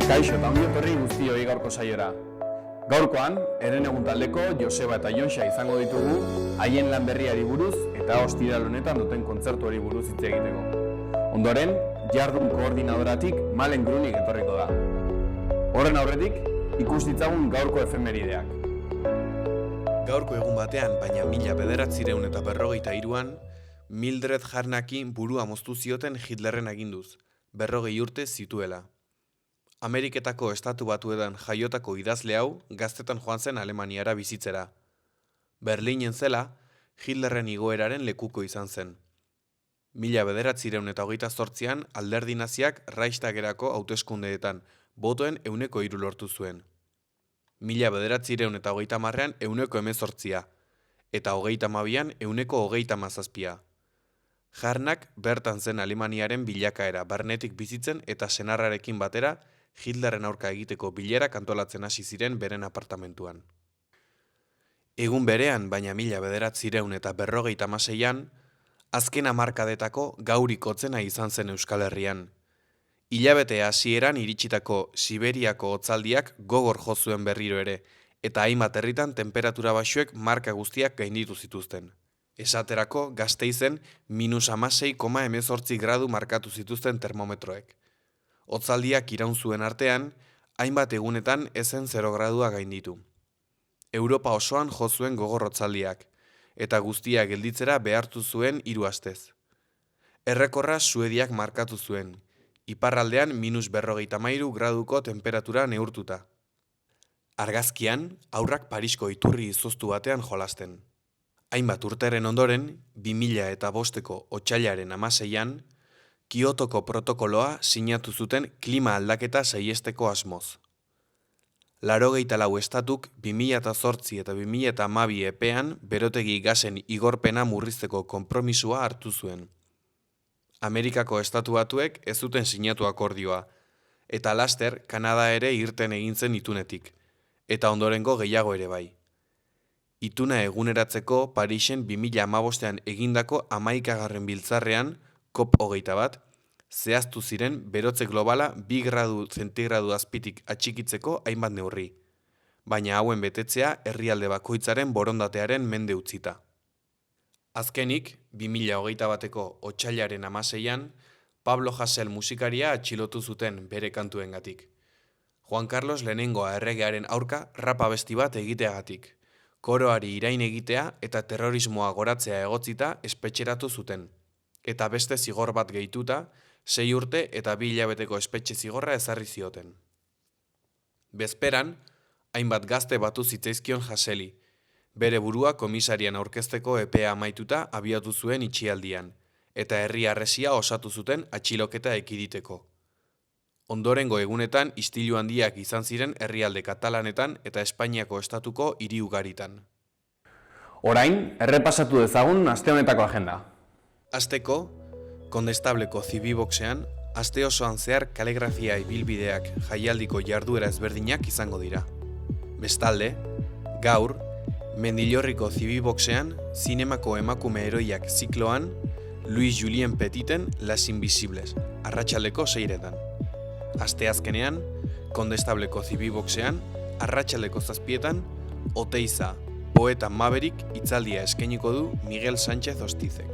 Kaixo eta ongi etorri guztioi gaurko saiora. Gaurkoan, Herenegun taldeko Joseba eta Jonxa izango ditugu haien lan berriari buruz eta ostiral honetan duten kontzertuari buruz hitz egiteko. Ondoren, jardun koordinadoratik Malen Grunik etorriko da. Horren aurretik, ikus ditzagun gaurko efemerideak. Gaurko egun batean, baina 1943an, Mildred Harnaki burua moztu zioten Hitlerren aginduz, 40 urte zituela. Ameriketako estatu batuetan jaiotako idazle hau gaztetan joan zen Alemaniara bizitzera. Berlinen zela, Hitlerren igoeraren lekuko izan zen. 1928an alderdi naziak Reichstagerako hauteskundeetan botoen 3% lortu zuen. 1930an 18%, eta 32an 37%. Harnak bertan zen Alemaniaren bilakaera barnetik bizitzen eta senarrarekin batera Hitlerren aurka egiteko bilerak antolatzen hasi ziren beren apartamentuan. Egun berean, baina 1956an, azken hamarkadetako gaurik hotzena izan zen Euskal Herrian. Hilabete hasieran iritsitako Siberiako hotzaldiak gogor jo zuen berriro ere, eta hainbat herritan tenperatura baxuek marka guztiak gainditu zituzten. Esaterako, Gasteizen -16,18 gradu markatu zituzten termometroek. Hotzaldiak iraun zuen artean, hainbat egunetan ezen 0 gradua gainditu. Europa osoan jo zuen gogor hotzaldiak, eta guztia gelditzera behartu zuen 3 astez. Errekorra Suediak markatu zuen, iparraldean -53 graduko temperatura neurtuta. Argazkian, haurrak Parisko iturri izoztu batean jolasten. Hainbat urteren ondoren, 2005ko otsailaren 16an, Kiotoko protokoloa sinatu zuten klima aldaketa saihesteko asmoz. 84 estatuk 2008 eta 2012 epean berotegi gasen igorpena murrizteko konpromisua hartu zuen. Amerikako estatu batuek ez zuten sinatu akordioa, eta laster Kanada ere irten egin zen itunetik, eta ondorengo gehiago ere bai. Ituna eguneratzeko Parisen 2015an egindako 11. biltzarrean, COP21, zehaztu ziren berotze globala 2 gradu zentigradu azpitik atxikitzeko hainbat neurri, baina hauen betetzea herrialde bakoitzaren borondatearen mende utzita. Azkenik, 2021ko otsailaren 16an, Pablo Hasél musikaria atxilotu zuten bere kantuengatik. Juan Carlos lehenengoa erregearen aurka rap abesti bat egiteagatik. Koroari irain egitea eta terrorismoa goratzea egotzita espetxeratu zuten, eta beste zigor bat gehituta, 6 urte eta 2 hilabeteko espetxe zigorra ezarri zioten. Bezperan, hainbat gazte batu zitzaizkion Haséli, bere burua komisarian aurkezteko epea amaituta abiatu zuen itxialdian, eta herri harresia osatu zuten atxiloketa ekiditeko. Ondorengo egunetan istilu handiak izan ziren herrialde katalanetan eta Espainiako estatuko hiri ugaritan. Orain, errepasatu dezagun aste honetako agenda. Hasteko, Kondestableko Zibiboxean, aste osoan zehar kaligrafia ibilbideak jaialdiko jarduera ezberdinak izango dira. Bestalde, gaur, Mendillorriko Zibiboxean, zinemako emakume heroiak zikloan, Louis Julien Petiten Las Invisibles, arratsaldeko 6etan. Asteazkenean, Kondestableko Zibiboxean, arratsaldeko 7etan, Oteiza, poeta Maverick hitzaldia eskainiko du Miguel Sánchez Ostizek.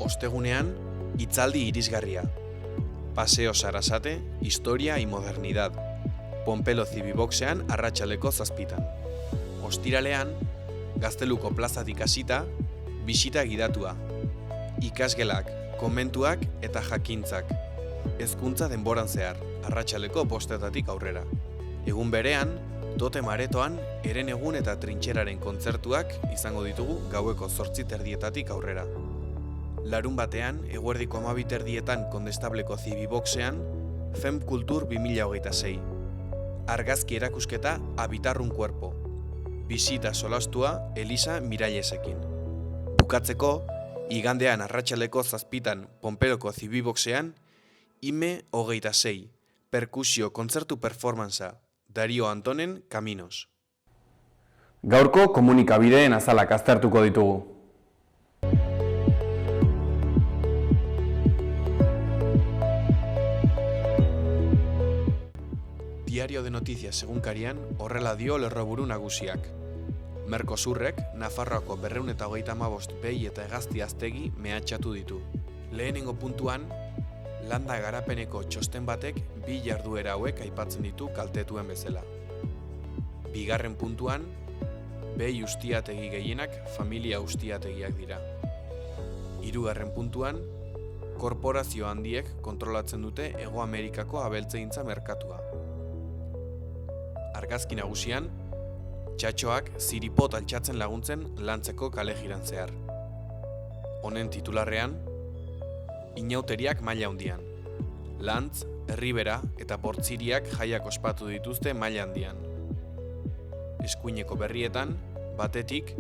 Ostegunean, hitzaldi irisgarria. Paseo Sarasate, Historia y Modernidad. Pompelo Zibiboxean arratsaldeko 7etan. Ostiralean, Gazteluko plazatik hasita, bisita gidatua. Ikasgelak, komentuak eta jakintzak. Hezkuntza denboran zehar, arratsaldeko 5etatik aurrera. Egun berean, Totem Aretoan, Herenegun eta Trintxeraren kontzertuak izango ditugu gaueko 8:30 aurrera. Larun batean, eguerdiko 12:30 Kondestableko Zibiboxean, Fem Kultur 2026. Argazki erakusketa Habitarrun Cuerpo. Bisita solastua Elisa Mirallesekin. Bukatzeko, igandean arratsaldeko 7etan Pompeloko Zibiboxean, Ime 26, perkusio kontzertu performanza, Dario Antonen Caminos. Gaurko komunikabideen azalak aztertuko ditugu. Diario de Noticias egunkarian horrela dio lerroburu nagusiak. Mercosurrek Nafarroako 235 behi eta hegazti aztegi mehatxatu ditu. Lehenengo puntuan, landa garapeneko txosten batek 2 jarduera hauek aipatzen ditu kaltetuen bezala. Bigarren puntuan, behi ustiategi gehienak familia ustiategiak dira. Hirugarren puntuan, korporazio handiek kontrolatzen dute Hego Amerikako abeltzaintza merkatua. Argazki nagusian, txatxoak ziripot altxatzen laguntzen lantzeko kale jiran zehar. Honen titularrean, inauteriak maila handian. Lantz, herribera eta bortziriak jaiak ospatu dituzte maila handian. Eskuineko berrietan, batetik,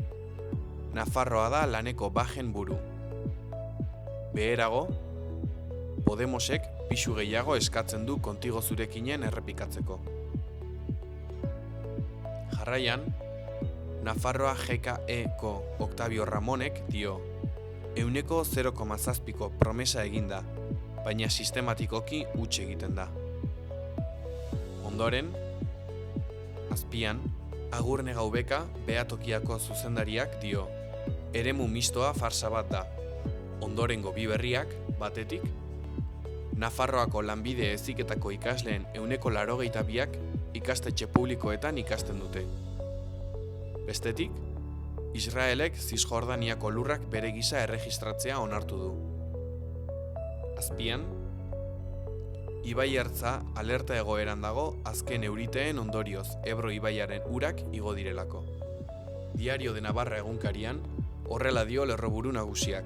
Nafarroa da laneko bajen buru. Beherago, Podemosek pisu gehiago eskatzen du kontigo zurekinen errepikatzeko. Jarraian, Nafarroa GKE-ko Octavio Ramonek dio, 0,7ko promesa eginda, baina sistematikoki huts egiten da. Ondoren, azpian, Agurne Gaubeka Behatokiako zuzendariak dio, eremu mistoa farsa bat da. Ondorengo bi berriak, batetik, Nafarroako lanbide heziketako ikasleen 82ak ikastetxe publikoetan ikasten dute. Bestetik, Israelek Zisjordaniako lurrak bere gisa erregistratzea onartu du. Azpian, Ibai Ertza alerta egoeran dago azken euriteen ondorioz Ebro ibaiaren urak igo direlako. Diario de Navarra egunkarian horrela dio lerroburu nagusiak.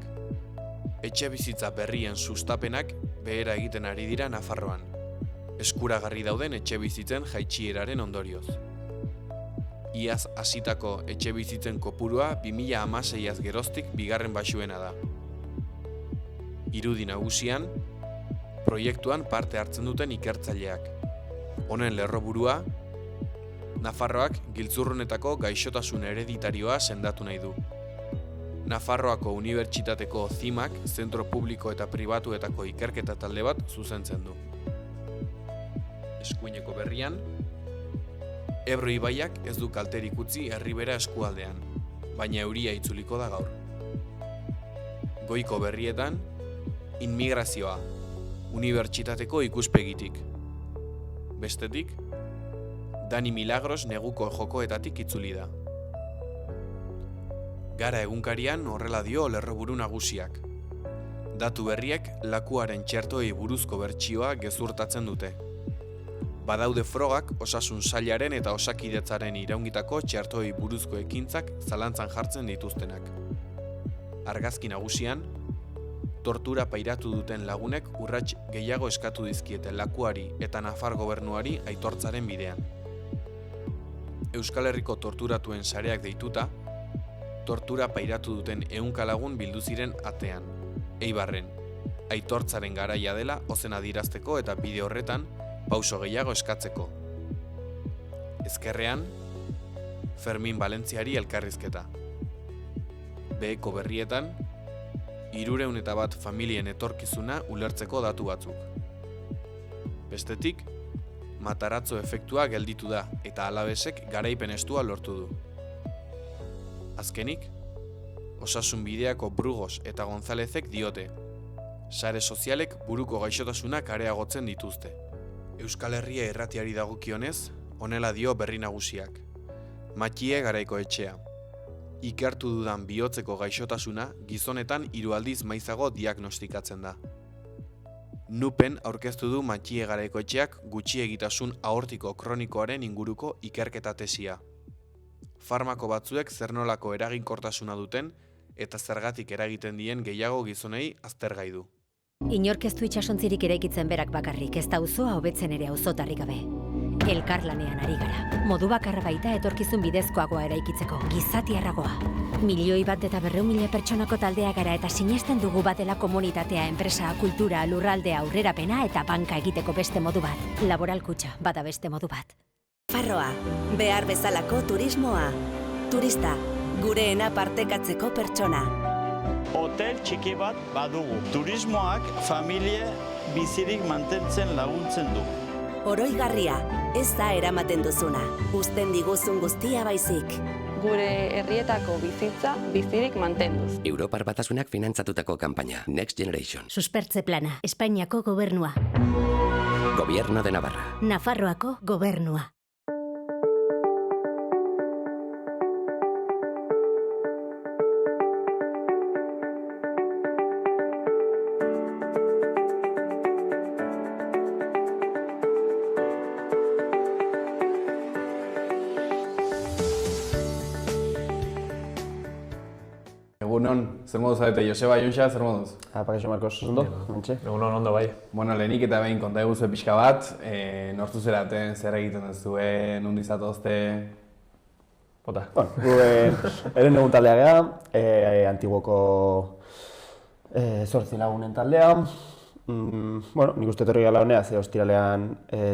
Etxe bizitza berrien sustapenak behera egiten ari dira Nafarroan. Eskuragarri dauden etxe bizitzen jaitsieraren ondorioz. Iaz hasitako etxe bizitzen kopurua 2016az geroztik bigarren baxuena da. Irudi nagusian, proiektuan parte hartzen duten ikertzaileak. Honen lerroburua, Nafarroak giltzurrunetako gaixotasun hereditarioa sendatu nahi du. Nafarroako Unibertsitateko ZIMak zentro publiko eta pribatuetako ikerketa talde bat zuzentzen du. Eskuineko berrian, Ebro ibaiak ez du kalterik utzi herribera eskualdean, baina euria itzuliko da gaur. Goiko berrietan, inmigrazioa, unibertsitateko ikuspegitik. Bestetik, Dani Milagros neguko jokoetatik itzuli da. Gara egunkarian horrela dio lerroburu nagusiak. Datu berriek lakuaren txertoei buruzko bertsioa gezurtatzen dute. Badaude frogak osasun sailaren eta osakidetzaren iraungitako txertoei buruzko ekintzak zalantzan jartzen dituztenak. Argazki nagusian, tortura pairatu duten lagunek urrats gehiago eskatu dizkiete lakuari eta Nafar gobernuari aitortzaren bidean. Euskal Herriko torturatuen sareak deituta, tortura pairatu duten 100 lagun bildu ziren atean. Eibarren, aitortzaren garaia dela ozen adierazteko eta bide horretan pauso gehiago eskatzeko. Ezkerrean, Fermin Valentziari elkarrizketa. Beheko berrietan, 301 familien etorkizuna ulertzeko datu batzuk. Bestetik, Mataratzo efektua gelditu da eta Alabesek garaipen estua lortu du. Azkenik, Osasun Bideako Brugos eta Gonzalezek diote, sare sozialek buruko gaixotasunak areagotzen dituzte. Euskal Herria irratiari dagokionez, honela dio berri nagusiak. Matxie Garaiko etxea. Ikertu dudan bihotzeko gaixotasuna gizonetan 3 aldiz maizago diagnostikatzen da. Nupen aurkeztu du Matxie Garaiko etxeak gutxiegitasun aortiko kronikoaren inguruko ikerketa tesia. Farmako batzuek zer nolako eraginkortasuna duten eta zergatik eragiten dien gehiago gizonei aztergai du. Inork ez du itsasontzirik eraikitzen berak bakarrik, ez da auzoa hobetzen ere auzotarrik gabe. Elkarlanean ari gara. Modu bakarra baita etorkizun bidezkoagoa eraikitzeko, gizatiarragoa. 1.200.000 pertsonako taldea gara eta sinesten dugu batela komunitatea, enpresa, kultura, lurraldea, aurrerapena eta banka egiteko beste modu bat. Laboral kutxa, bada beste modu bat. Nafarroa, behar bezalako turismoa. Turista, gureena partekatzeko pertsona. Hotel txiki bat badugu. Turismoak familie bizirik mantentzen laguntzen du. Oroigarria, ez da eramaten duzuna. Uzten diguzun guztia baizik. Gure herrietako bizitza bizirik mantenduz. Europar Batasunak finantzatutako kanpaina Next Generation. Suspertze plana, Espainiako gobernua. Gobierno de Navarra. Nafarroako gobernua. Egunon, zer moduz zarete, Joseba, Jonxa, zer moduz? Kaixo Marcos, ondo? Mentxe? Egunon ondo bai. Bueno, lehenik eta behin konta eguzue pixka bat, nortu zeraten, zer egiten duzue, nundi zatozte? Bota. Bueno, gu eren egun taldea geha, Antiguoko 8 lagunen taldea. Bueno, nik uste etorri gala honea, ze ostiralean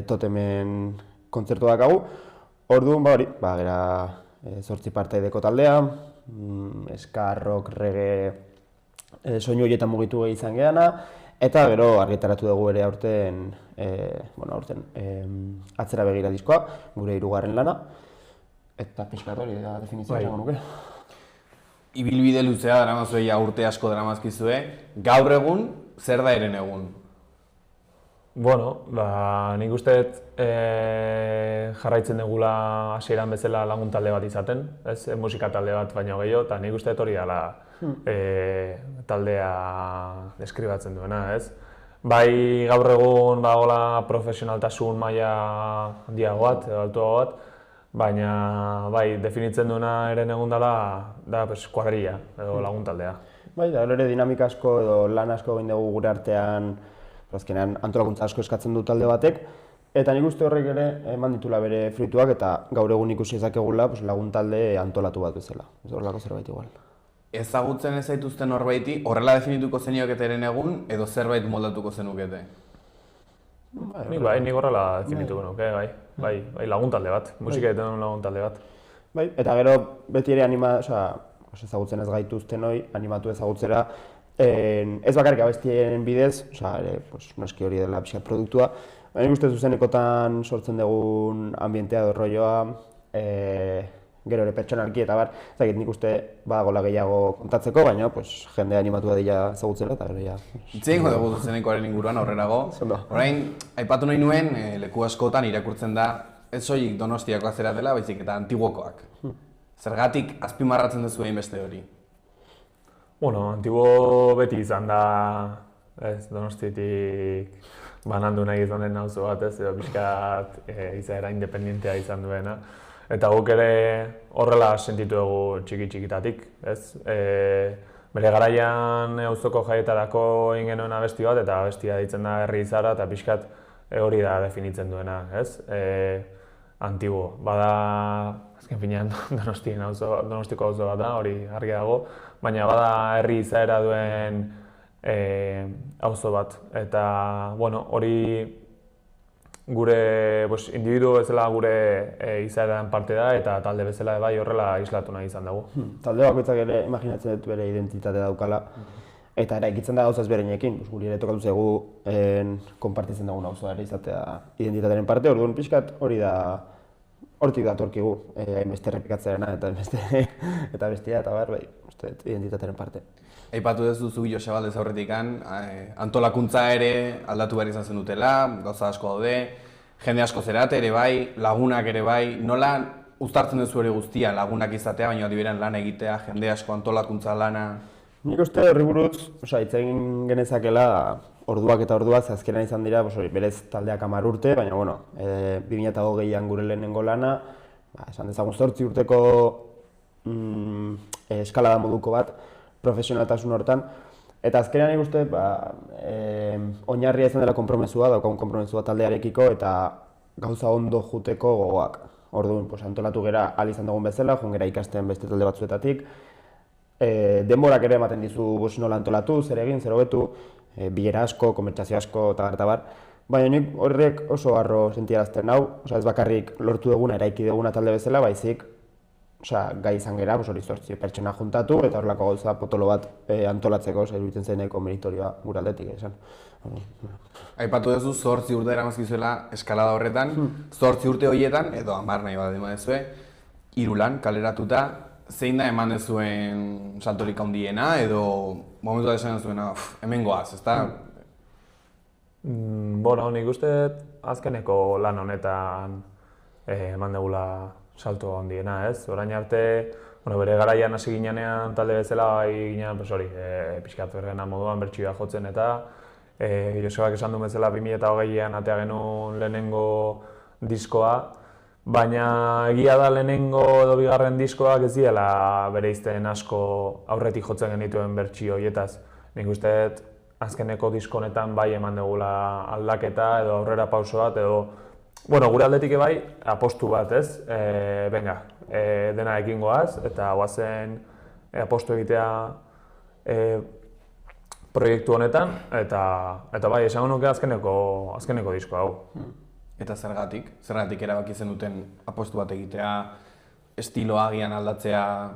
Totemen kontzertu dakagu. Orduan, hori, gera 8 partaideko taldea, ska, rock, reggae, soinu horietan mugitu izan geana, eta gero argitaratu dugu ere aurten atzera begira diskoa, gure 3. lana, eta pixkat hori da definizioa esango nuke. Ibilbide luzea daramazue, urte asko daramazkizue, gaur egun, zer da eren egun? Bueno, nik uste jarraitzen dugula hasieran bezala lagun talde bat izaten, ez? Musika talde bat baino gehiago, eta nik uste hori dela taldea deskribatzen duena, ez? Bai gaur egun gola profesionaltasun maila handiago bat, edo altuago bat, baina bai definitzen duena eren egun dela da kuadrilla edo lagun taldea. Bai, da ere dinamika asko edo lan asko egin dugu gure artean, azkenean antolakuntza asko eskatzen du talde batek, eta nik uste horrek ere eman ditula bere fruituak eta gaur egun ikusi ezakegula lagun talde antolatu bat bezala. Ez horrelako zerbait igual. Ezagutzen ez zaituzten horbaiti, horrela definituko zenioket eren egun, edo zerbait moldatuko zenukete? Nik horrela definituko nuke, bai, lagun talde bat, musika egiten lagun talde bat. Bai, eta gero beti ere ezagutzen ez gaituzten hori, animatu ezagutzera, ez bakarrik abestien bidez, noski hori dela pixkat produktua, baina nik uste zuzenekotan sortzen dugun ambientea edo rolloa, gero ere pertsonalki eta bar, ezagik nik uste badagola gehiago kontatzeko, baina jendea animatu dadila ezagutzera eta gero ja. Itzengo dugu zuzenekoaren inguruan aurrerago. Orain, aipatu nahi nuen, leku askotan irakurtzen da, ez soilik Donostiakoak zeratela, baizik eta Antiguokoak. Zergatik azpimarratzen duzu beste hori? Bueno, Antibo beti izan da, Donostiatik banandu nahi izan den auzo bat, edo pixkat izaera independentea izan duena. Eta guk ere horrela sentitu dugu txiki-txikitatik, ez? Bere garaian auzoko jaietarako egin genuen abesti bat, eta abestia ditzen da herri izara, eta pixkat hori da definitzen duena, ez? Antibo, bada, azken finean Donostiko auzo bat da, hori argi dago, baina bada herri izaera duen auzo bat, eta bueno, hori gure individu bezala gure izaeraren parte da, eta talde bezala bai horrela islatu nahi izan dugu. Talde bakoitzak ere imaginatzen dut bere identitate daukala, eta eraikitzen da gauzaz bereinekin, guri ere tokatu zaigu konpartitzen dugun auzoa ere izatea identitatearen parte, orduan pixkat hori da, hortik datorkigu, hainbeste errepikatzearena eta bestia eta bai, identitatearen parte. Aipatu duzu Joseba aldez aurretikan, antolakuntza ere aldatu behar izan zen dutela, gauza asko daude, jende asko zerate ere bai, lagunak ere bai, nola uztartzen duzu hori guztia lagunak izatea, baina adiberen lan egitea, jende asko antolakuntza lana? Nik uste horri buruz, hitz egin genezakela orduak eta orduak, azkenan izan dira, berez taldeak 10 urte, baina 2020an gure lehenengo lana, esan dezagun 8 urteko eskalada moduko bat, profesionaltasun hortan, eta azkenean nik uste oinarria izan dela konpromesua, daukagun konpromesua taldearekiko eta gauza ondo juteko gogoak. Orduan, antolatu gera ahal izan dugun bezala, joan gera ikasten beste talde batzuetatik, denborak ere ematen dizu nola antolatu, zer egin, zer hobetu, bilera asko, konbertsazio asko eta bar, baina nik horrek oso harro sentiarazten hau, ez bakarrik lortu duguna, eraiki duguna talde bezala, baizik gai izan gera, hori 8 pertsona juntatu, eta horrelako gauza potolo bat antolatzeko, iruditzen zen nahiko meritorioa gure aldetik esan. Aipatu duzu 8 urte eramazkizuela eskalada horretan, 8 urte horietan, edo 10 nahi bat dezue, 3 lan kaleratuta, zein da eman dezuen saltorik handiena, edo momentu da esan zuena, hemen goaz, ezta? Bueno, nik uste azkeneko lan honetan eman dugula salto handiena, ez? Orain arte, bere garaian hasi ginean talde bezala ginean, pixkat bergena moduan bertsioa jotzen eta Josebak esan du bezala 2020an atea genuen lehenengo diskoa, baina egia da lehenengo edo bigarren diskoak ez diela bereizten asko aurretik jotzen genituen bertsio horietaz. Nik uste azkeneko disko honetan bai eman dugula aldaketa edo aurrera pauso bat edo gure aldetik bai apostu bat, ez? Dena ekingoaz eta guazen apostu egitea proiektu honetan eta bai esango nuke azkeneko disko hau. Eta zergatik? Zergatik erabaki zenuten apostu bat egitea, estiloa agian aldatzea?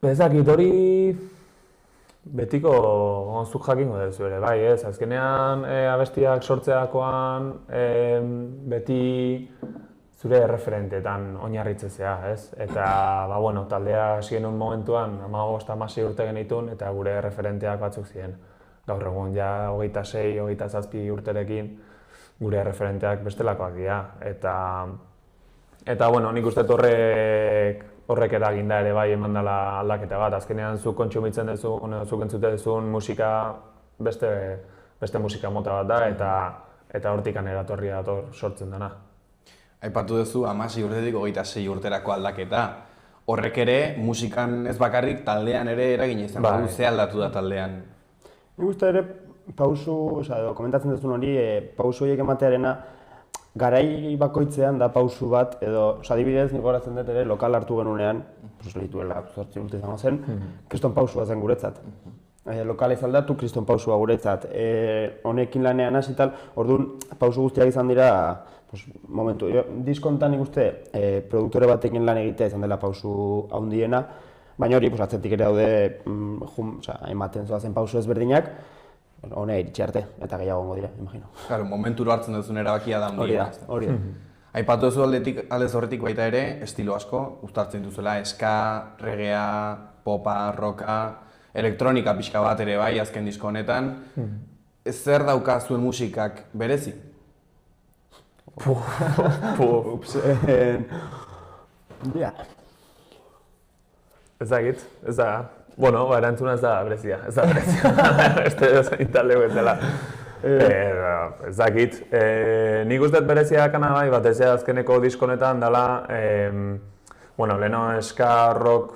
Ezakit hori betiko zuk jakingo duzu ere, bai ez, azkenean abestiak sortzeakoan beti zure referenteetan oinarritzezea, ez? Eta, taldea hasi genuen momentuan 15-16 urte genitun eta gure referenteak batzuk ziren. Gaur egun ja 26-27 urterekin gure referenteak bestelakoak dira. Eta nik uste horrek eraginda ere bai eman dela aldaketa bat. Azkenean zuk kontsumitzen duzun, zuk entzute duzun musika beste musika mota bat da eta hortikan eratorria sortzen dena. Aipatu duzu 16 urtetik 26 urterako aldaketa. Horrek ere, musikan ez bakarrik taldean ere eragina izan badu, ze aldatu da taldean? Nik uste ere, komentatzen duzun hori, pausu horiek ematearena, garai bakoitzean da pausu bat, edo, adibidez, nik goratzen dut ere, lokal hartu genunean, lituela 8 urte izango zen, kriston pausua zen guretzat. Lokala izaldatu, kriston pausua guretzat. Honekin lanean hasi tal, orduan pausu guztiak izan dira, momentu. Diskontan nik uste produktore batekin lan egitea izan dela pausu handiena, baina hori atzetik ere daude ematen zoazen pausu ezberdinak, honea iritsi arte, eta gehiago gongo dira, imagino. Claro, momenturo hartzen duzun erabakia da handiena. Hori da. Aipatu duzu aldez horretik baita ere, estilo asko, uztartzen duzuela, ska, reggaea, popa, rocka, elektronika pixka bat ere bai azken disko honetan. Zer dauka zuen musikak berezi? Ez da, erantzuna ez da berezia, beste dozein talde bezala. Ez dakit, nik uste berezia dakana bai, batez azkeneko disko honetan dela, leheno ska, rock,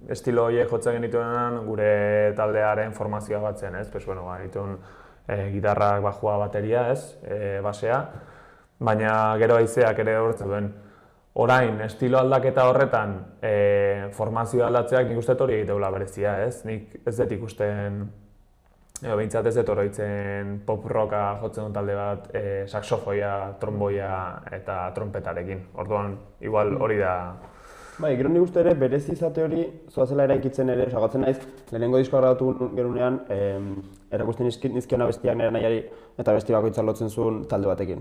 estilo horiek jotzen genituenan gure taldearen formazioa batzen, ez? Ditun gitarrak, bajua, bateria, ez? Basea, baina gero haizeak ere horretzen duen. Orain, estilo aldaketa horretan formazioa aldatzeak nik uste hori egiteula berezia, ez? Nik ez dut ikusten, behintzat ez dut oroitzen pop rocka jotzen duen talde bat, saxofoia, tromboia eta trompetarekin. Orduan, igual hori da. Gero nik uste ere, berezi izate hori, zoazela eraikitzen ere, gatzen naiz, lehenengo diskoa grabatu gerunean, erakusten nizkiona bestiak nire nahiari, eta besti bakoitza lotzen zuen talde batekin.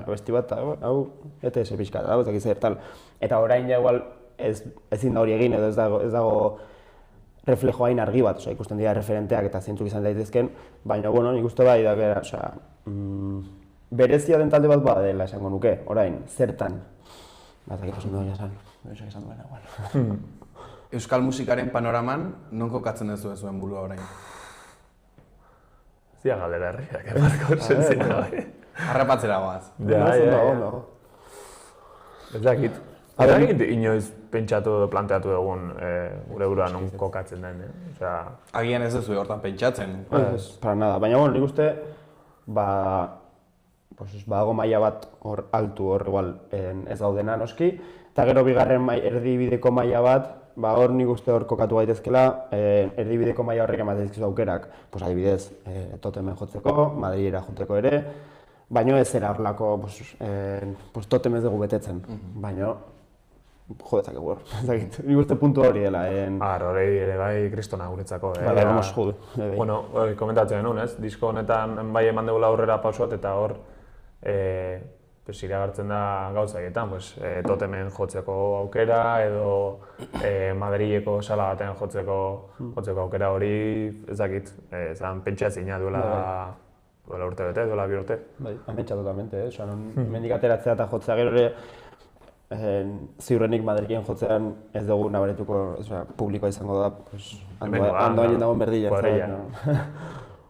Besti bat, hau, ETS pixka, hau, ez zer, tal. Eta orain ja igual ezin da hori egin, edo ez dago reflejo hain argi bat, ikusten dira referenteak eta zintzuk izan daitezken, baina, nik uste bai, berezia den talde bat badela esango nuke, orain, zertan. Batak ikusten duen esan duena, igual. Euskal musikaren panoraman, non kokatzen duzu zuen burua orain? Zia galdera herriak, emarko zentzina bai. Harrapatzera goaz. Ondo. Ez dakit. Ez dakit inoiz pentsatu edo planteatu egun gure burua non kokatzen den. Agian ez duzu hortan pentsatzen. Ez, para nada. Baina, nik uste, badago maila bat hor altu hor igual ez gaudena noski, eta gero bigarren erdibideko maila bat, hor nik uste hor kokatu gaitezkela, erdibideko maila horrek ematen dizkizu aukerak, adibidez, Totemen jotzeko, Madrilera jotzeko ere, baino ez zera horlako, pues totem ez dugu betetzen, baino, jo dezakegu, ezagit, nik uste puntu hori dela. Hori ere bai kristona guretzako. Bala, vamos, jode. Bueno, komentatzen genuen, ez? Disko honetan bai eman dugula aurrera pausoat eta hor iragartzen da gauzaietan, totemen jotzeko aukera edo Madrileko sala batean jotzeko aukera hori, ez dakit, zan pentsatzina duela urte bete, duela 2 urte. Bai, ametsa totalmente, hemendik ateratzea eta jotzea gero ere, ziurrenik Madrilen jotzean ez dugu nabaretuko, publikoa izango da, ando hainen dagoen berdila.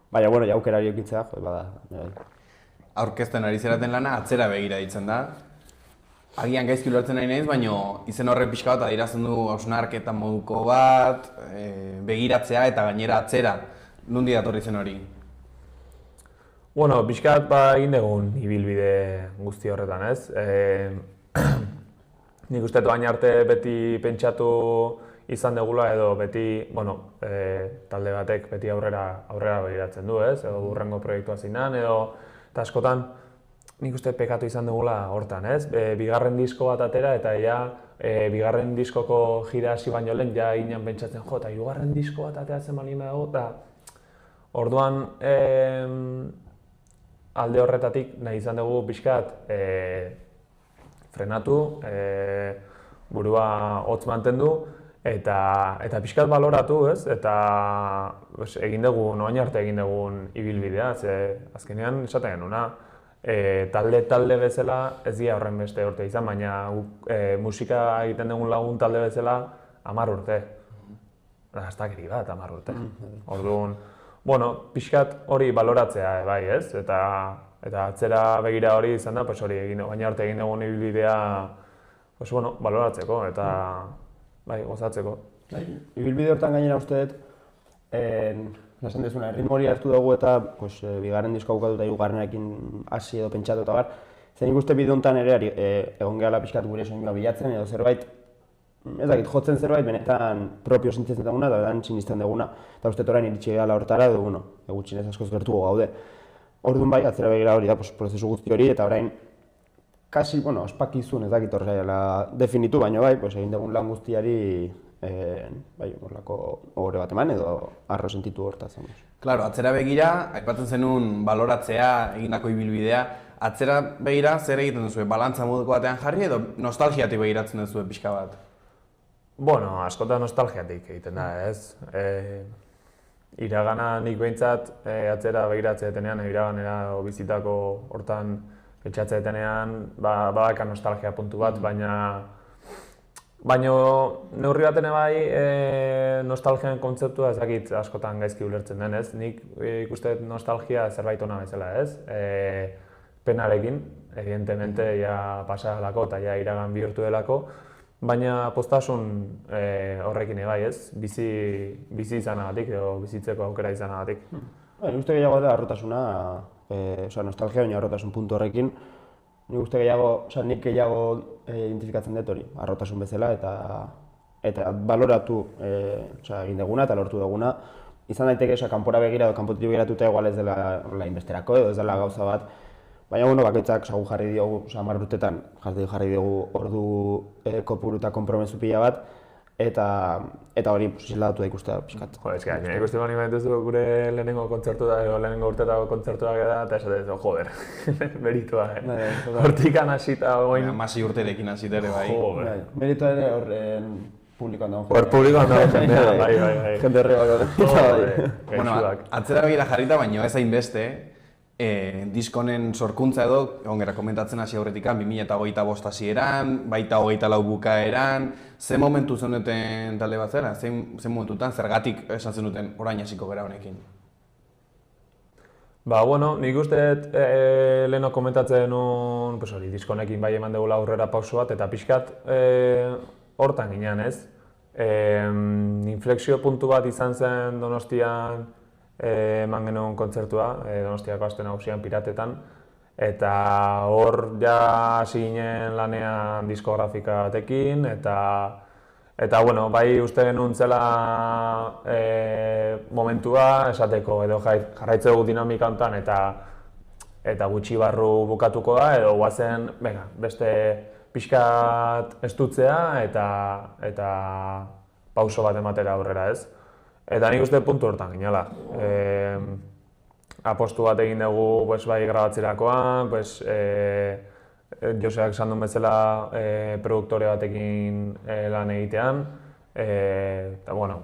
Baina, bueno, aukera hori eukitzea, bada. Aurkezten ari zeraten lana atzera begira ditzen da. Agian gaizki ulertzen nahi naiz, baina izen horrek pixka bat adierazten du hausnarketa moduko bat, begiratzea eta gainera atzera. Nundi datorri zen hori? Bueno, pixka bat egin dugun ibilbide guzti horretan, ez? Nik uste doain arte beti pentsatu izan degula edo beti, talde batek beti aurrera begiratzen du, ez? Edo hurrengo proiektua zinan edo eta askotan nik uste pekatu izan dugula hortan, ez? Bigarren disko bat atera eta bigarren diskoko jira hasi baino lehen ja ginen pentsatzen jo, eta hirugarren disko bat ateratzen baldin badago eta orduan alde horretatik nahi izan dugu pixkat frenatu, burua hotz mantendu eta pixkat baloratu, ez? Eta egin dugun, oain arte egin dugun ibilbidea, azkenean esaten genuna. Talde bezala ez dira horren beste urte izan, baina musika egiten dugun lagun talde bezala 10 urte. Astakeri bat 10 urte. Orduan, pixkat hori baloratzea bai, ez? Eta atzera begira hori izan da, oain arte egin dugun ibilbidea baloratzeko eta bai, gozatzeko. Ibilbide hortan gainera uste dut, esan dezuna, ritmo hori hartu dugu eta bigarren diskoa bukatu eta hirugarrenarekin hasi edo pentsatu eta bar. Zer nik uste bide honetan ere egon gehala pixkat gure soinua bilatzen edo zerbait, ez dakit, jotzen zerbait benetan propio sentitzen duguna eta benetan sinisten duguna. Eta uste orain iritsi gehala hortara edo, gutxinez askoz gertuko gaude. Orduan bai, atzera begira hori da, prozesu guzti hori eta orain kasi, ospakizun ez dakit horrela definitu, baina bai, egin dugun lan guztiari horrelako ohore bat eman edo arro sentitu hortaz. Claro, atzera begira, aipatzen zenun baloratzea, egindako ibilbidea, atzera begira zer egiten duzu, balantza moduko batean jarri edo nostalgiatik begiratzen duzu pixka bat? Bueno, askotan nostalgiatik egiten da, ez? Iragana nik behintzat atzera begiratzea detenean, iraganera bizitako hortan pentsatzea detenean, badaka nostalgia puntu bat, baina neurri baten bai nostalgian kontzeptua ezakit askotan gaizki ulertzen den, ez? Nik ikuste nostalgia zerbait ona bezala, ez? Penarekin, evidentemente ja pasadalako eta ja iragan bihurtu delako, baina postasun horrekin bai, ez? Bizi izanagatik edo bizitzeko aukera izanagatik. Nik uste gehiago da harrotasuna, nostalgia baina harrotasun puntu horrekin. Nik uste nik gehiago identifikatzen dut hori, harrotasun bezala eta baloratu egin duguna eta lortu duguna. Izan daiteke kanpora begira edo kanpotik begiratuta igual ez dela inbesterako edo ez dela gauza bat. Baina bakoitzak gu jarri diogu, 10 urtetan jarri diogu ordu kopuru eta konpromesu pila bat eta hori zildatu da ikustea pixkat. Gaina ikusten bani baituzu gure lehenengo kontzertua edo lehenengo urtetako kontzertua da eta esaten joder, meritua, hortikan hasita goin. 16 urterekin hasita ere bai. Meritua ere horren publikoan dago. Hor publikoan dago jendea, bai. Jende horrega. Bueno, atzera begira jarrita baino ez hainbeste, diskonen sorkuntza edo, ongera komentatzen hasi aurretikan, 2025 hasieran, baita 24 bukaeran, ze momentu zenuten talde bat zera? Ze momentutan, zergatik esan zenuten orain hasiko gara honekin? Nik uste leheno komentatzen duen, diskonekin bai eman dugula aurrera pauso bat eta pixkat hortan ginen, ez? Inflexio puntu bat izan zen Donostian eman genuen kontzertua, Donostiako Aste Nagusian Piratetan, eta hor ja hasi ginen lanean diskografika batekin, eta bai uste genuen zela momentua esateko edo jarraitze dugu dinamika honetan, eta eta gutxi barru bukatuko da, edo guazen, venga, beste pixkat estutzea eta pauso bat ematera aurrera, ez? Eta nik uste puntu hortan ginela. Apostu bat egin dugu bai grabatzerakoan, Joseak esan duen bezala produktore batekin lan egitean. Eta, bueno,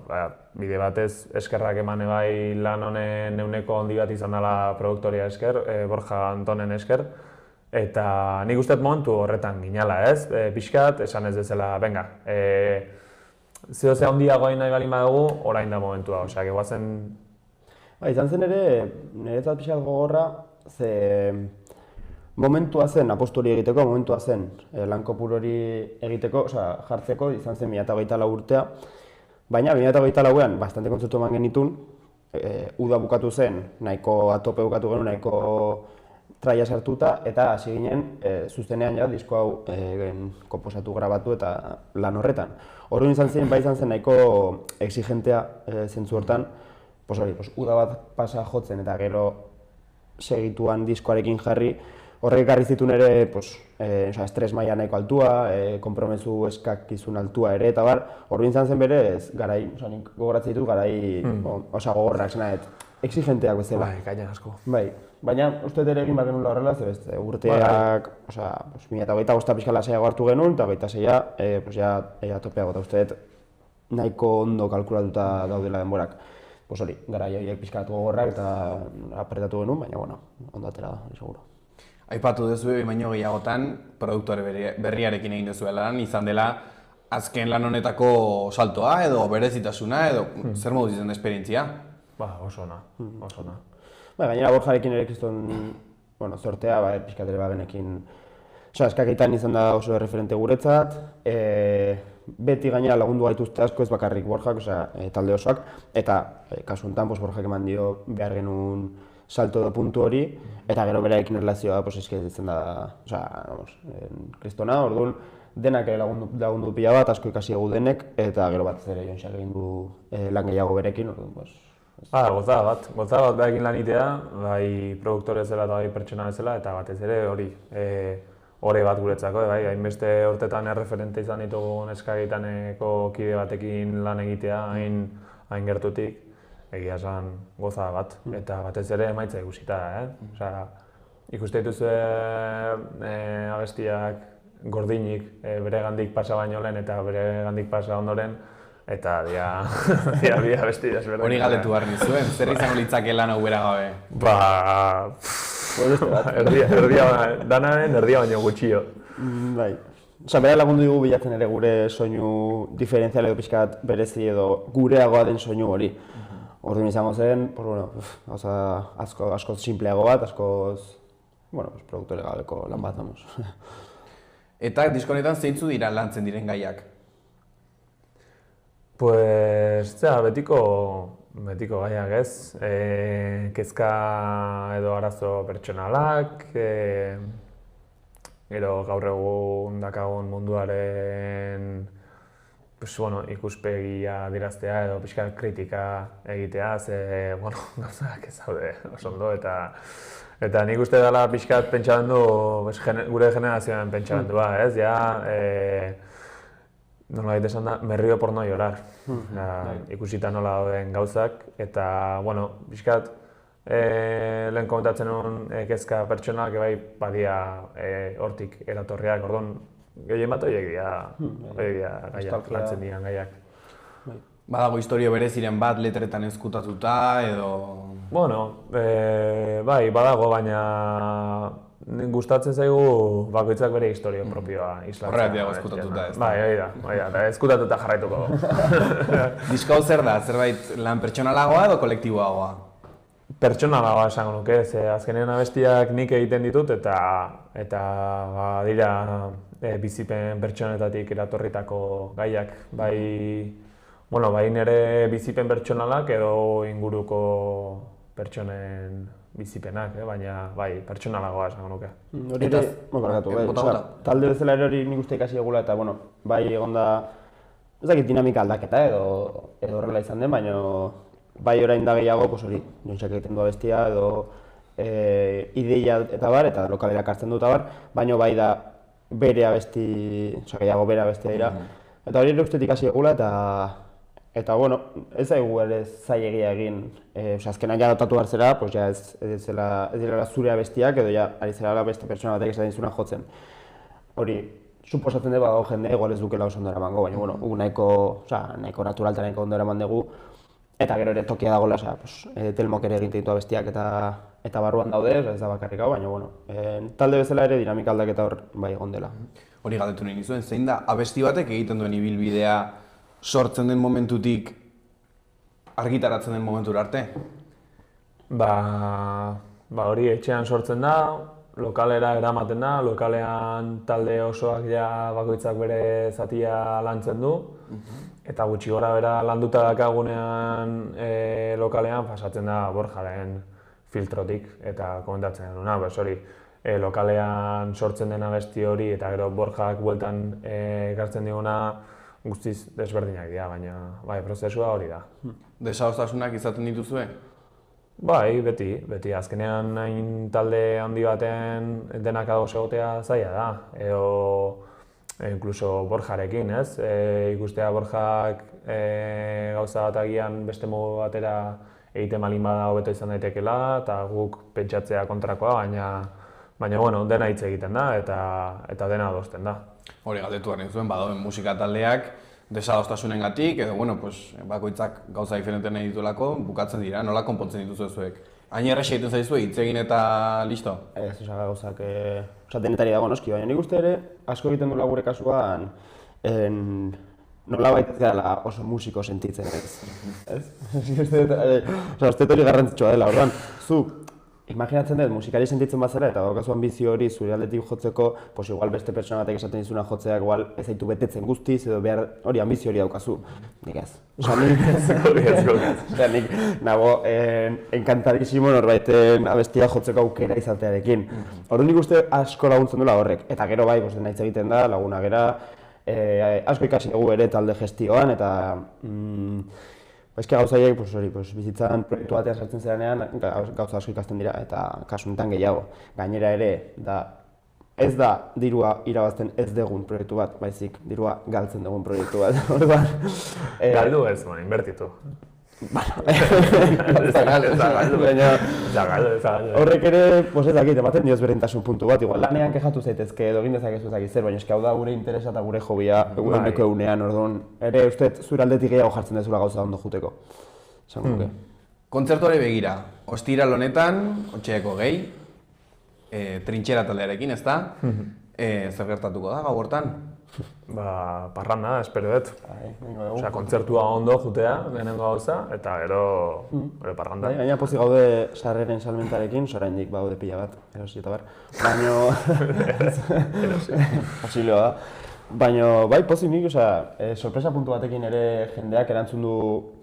bide batez eskerrak eman bai lan honen euneko handi bat izan dela produktorea esker, Borja Antonen esker. Eta nik uste momentu horretan ginela, ez? Pixkat, esan ez dezela, venga, zehose handiago nahi balin badugu, orain da momentua, osea, guazen... Izan zen ere, niretzat pixkat gogorra, ze momentua zen apostu hori egiteko, momentua zen lan kopuru hori egiteko, osea, jartzeko, izan zen 2024 urtea, baina 2024an bastante kontzertu eman genitun, uda bukatu zen, nahiko atope bukatu genuen, nahiko traia sartuta, eta hasi ginen zuzenean ja disko hau konposatu grabatu eta lan horretan. Orduan izan zen nahiko exigentea zentzu hortan, uda bat pasa jotzen eta gero segituan diskoarekin jarri, horrek ekarri zituen ere estres maila nahiko altua, konpromezu eskakizun altua ere, eta bar, orduan izan zen berez, garai, nik gogoratzen ditut garai gogorrak zenaet, exigenteak bezala. Bai, gaina asko. Bai, baina uste ere egin bat genuen horrela, ze urteak, 2025 pixka lasaiago hartu genuen, eta 2026 topeago, eta uste nahiko ondo kalkulatuta daudela denborak. Hori, garai horiek pixka gogorrak eta apretatu genuen, baina, bueno, ondo atera da, seguro. Aipatu duzu baino gehiagotan, produktore berriarekin egin duzuela lan, izan dela azken lan honetako saltoa edo berezitasuna edo zer moduz izan da esperientzia? Oso ona, oso ona. Gainera Borjarekin ere kriston, zortea, pixkat ere bagenekin, eskakeitan izan da oso referente guretzat, beti gainera lagundu gaituzte asko ez bakarrik Borjak, talde osoak, eta kasu honetan Borjak eman dio behar genuen salto edo puntu hori, eta gero berarekin erlazioa izan da, kristona, orduan denak ere lagundu pila bat, asko ikasi egu denek, eta gero bat ere Jonsak egin du lan gehiago berekin, orduan, Gozada bat behakin lan itea, bai produktore zela eta bai pertsona bezala, eta batez ere hori ore bat guretzako, hainbeste hortetan erreferente izan ditugu eskageitaneko kide batekin lan egitea, hain gertutik, egia esan gozada bat, eta batez ere emaitza ikusita da, ikuste dituzue abestiak gordinik bere gandik pasa baino lehen eta bere gandik pasa ondoren, eta dia abesti desberdin. Hori galdetu behar nizuen, zer izango litzake lan hau bera gabe? Danaren erdia baino gutxio. Bai. Bera lagundu dugu bilatzen ere gure soinu diferentzial edo pixkat berezi edo gureagoa den soinu hori. Orduan izango zen, askoz simpleago bat, askoz produktore gabeko lan bat, Eta disko honetan zeintzu dira lantzen diren gaiak? Betiko gaiak ez, kezka edo arazo pertsonalak, gero gaur egun dakagun munduaren ikuspegia adieraztea edo pixka kritika egitea, gauzak ez daude oso ondo eta nik uste dela pixkat pentsamendu, gure generazioan pentsamendua, ez, nolabait esan da, me río por no llorar, ikusita nola dauden gauzak, eta, pixkat, lehen komentatzen nuen kezka pertsonak badia hortik eratorriak, orduan, gehien bat horiek dira gaiak, lantzen diren gaiak. Badago historio bereziren bat letretan ezkutatuta edo... Bai, badago, baina gustatzen zaigu bakoitzak bere historio propioa islatzen. Horregatik dago ezkutatuta ez. Bai, ezkutatuta jarraituko. Disko hau zer da? Zerbait lan pertsonalagoa edo kolektiboagoa? Pertsonalagoa esango nuke, azkenean abestiak nik egiten ditut eta dira bizipen pertsonetatik eratorritako gaiak. Bai nire bizipen pertsonalak edo inguruko pertsonen bizipenak, baina bai, pertsonalagoa esango nuke. Hori ere, talde bezala ere hori nik uste ikasi egula eta, bai egon da, ez dakit dinamika aldaketa edo horrela izan den, baina bai orain da gehiago, hori, Jonsak egiten du abestia edo ideia eta bar, eta lokalera kartzen dut bar, baina bai da bere abesti, gehiago bere abestia dira. Eta hori ere ustetik hasi egula eta bueno, ez zaigu ere zailegia egin, azkenan ja dotatu behar zera, pues ja ez dira zure abestiak edo ja ari zera beste pertsona batek esaten dizuna jotzen. Hori, suposatzen dut badago jende igual ez dukela oso ondo eramango, baina bueno, nahiko natural eta nahiko ondo eraman dugu. Eta gero ere tokia dagoela, Telmok ere egin ditu abestiak eta barruan daude, ez da bakarrik hau, baina bueno, talde bezala ere dinamika aldaketa hor bai egon dela. Hori galdetu nahi nizuen, zein da abesti batek egiten duen ibilbidea sortzen den momentutik argitaratzen den momentura arte? Hori etxean sortzen da, lokalera eramaten da, lokalean talde osoak ja bakoitzak bere zatia lantzen du, eta gutxi gora bera landuta dakagunean lokalean pasatzen da Borjaren filtrotik eta komentatzen dena, hori lokalean sortzen den abesti hori eta gero Borjak bueltan ekartzen diguna guztiz desberdinak dira, baina bai, prozesua hori da. Desadostasunak izaten dituzue? Bai, beti. Azkenean hain talde handi baten denak ados egotea zaila da. Edo inkluso Borjarekin, ez? Ikustea Borjak gauza bat agian beste modu batera egiten malin bada hobeto izan daitekeela eta guk pentsatzea kontrakoa, baina bueno, dena hitz egiten da eta dena adosten da. Hori galdetu garen zuen, badauen musika taldeak desadostasunengatik edo bakoitzak gauza diferente nahi dituelako bukatzen dira, nola konpontzen dituzu zuek? Hain erraxa egiten zaizue, hitz egin eta listo? Ez, gauzak, denetari dago noski, baina nik uste ere asko egiten duela gure kasuan nolabait ez gara oso musiko sentitzen, ez? Uste hori garrantzitsua dela, orduan, zu imaginatzen dut, musikari sentitzen bazara eta daukazu ambizio hori zure aldetik jotzeko, pues igual beste pertsona batek esaten dizuna jotzeak igual ez zaitu betetzen guztiz edo behar hori ambizio hori daukazu. Nik ez. Nik nago enkantadísimo norbaiten abestia jotzeko aukera izatearekin. Orduan nik uste asko laguntzen duela horrek. Eta gero bai, nahitz egiten da, laguna gera, asko ikasi dugu ere talde gestioan eta gauzaiek, bizitzan proiektu batean sartzen zeranean gauza asko ikasten dira eta kasu honetan gehiago. Gainera ere, ez da dirua irabazten ez degun proiektu bat, baizik dirua galtzen dugun proiektu bat. Galdu ez, inbertitu. Horrek ere, ez dakit, ematen dioz berdintasun puntu bat, igual lanean kexatu zaitezke edo egin dezakezu zer, baina hau da gure interesa eta gure hobia eguneko egunean, orduan, ere uste zure aldetik gehiago jartzen dezula gauza ondo juteko. Kontzertuari begira, ostiral honetan, otxeako gehi, trintxera taldearekin, ez da? Zer gertatuko da, gau hortan? Parranda, espero dut. Kontzertua ondo jutea, lehenengo gauza, eta gero parranda. Baina pozik gaude sarreren salmentarekin, oraindik baude pila bat, erosi eta bar. Posiblea da. Baina bai pozik nik, sorpresa puntu batekin ere jendeak erantzun du,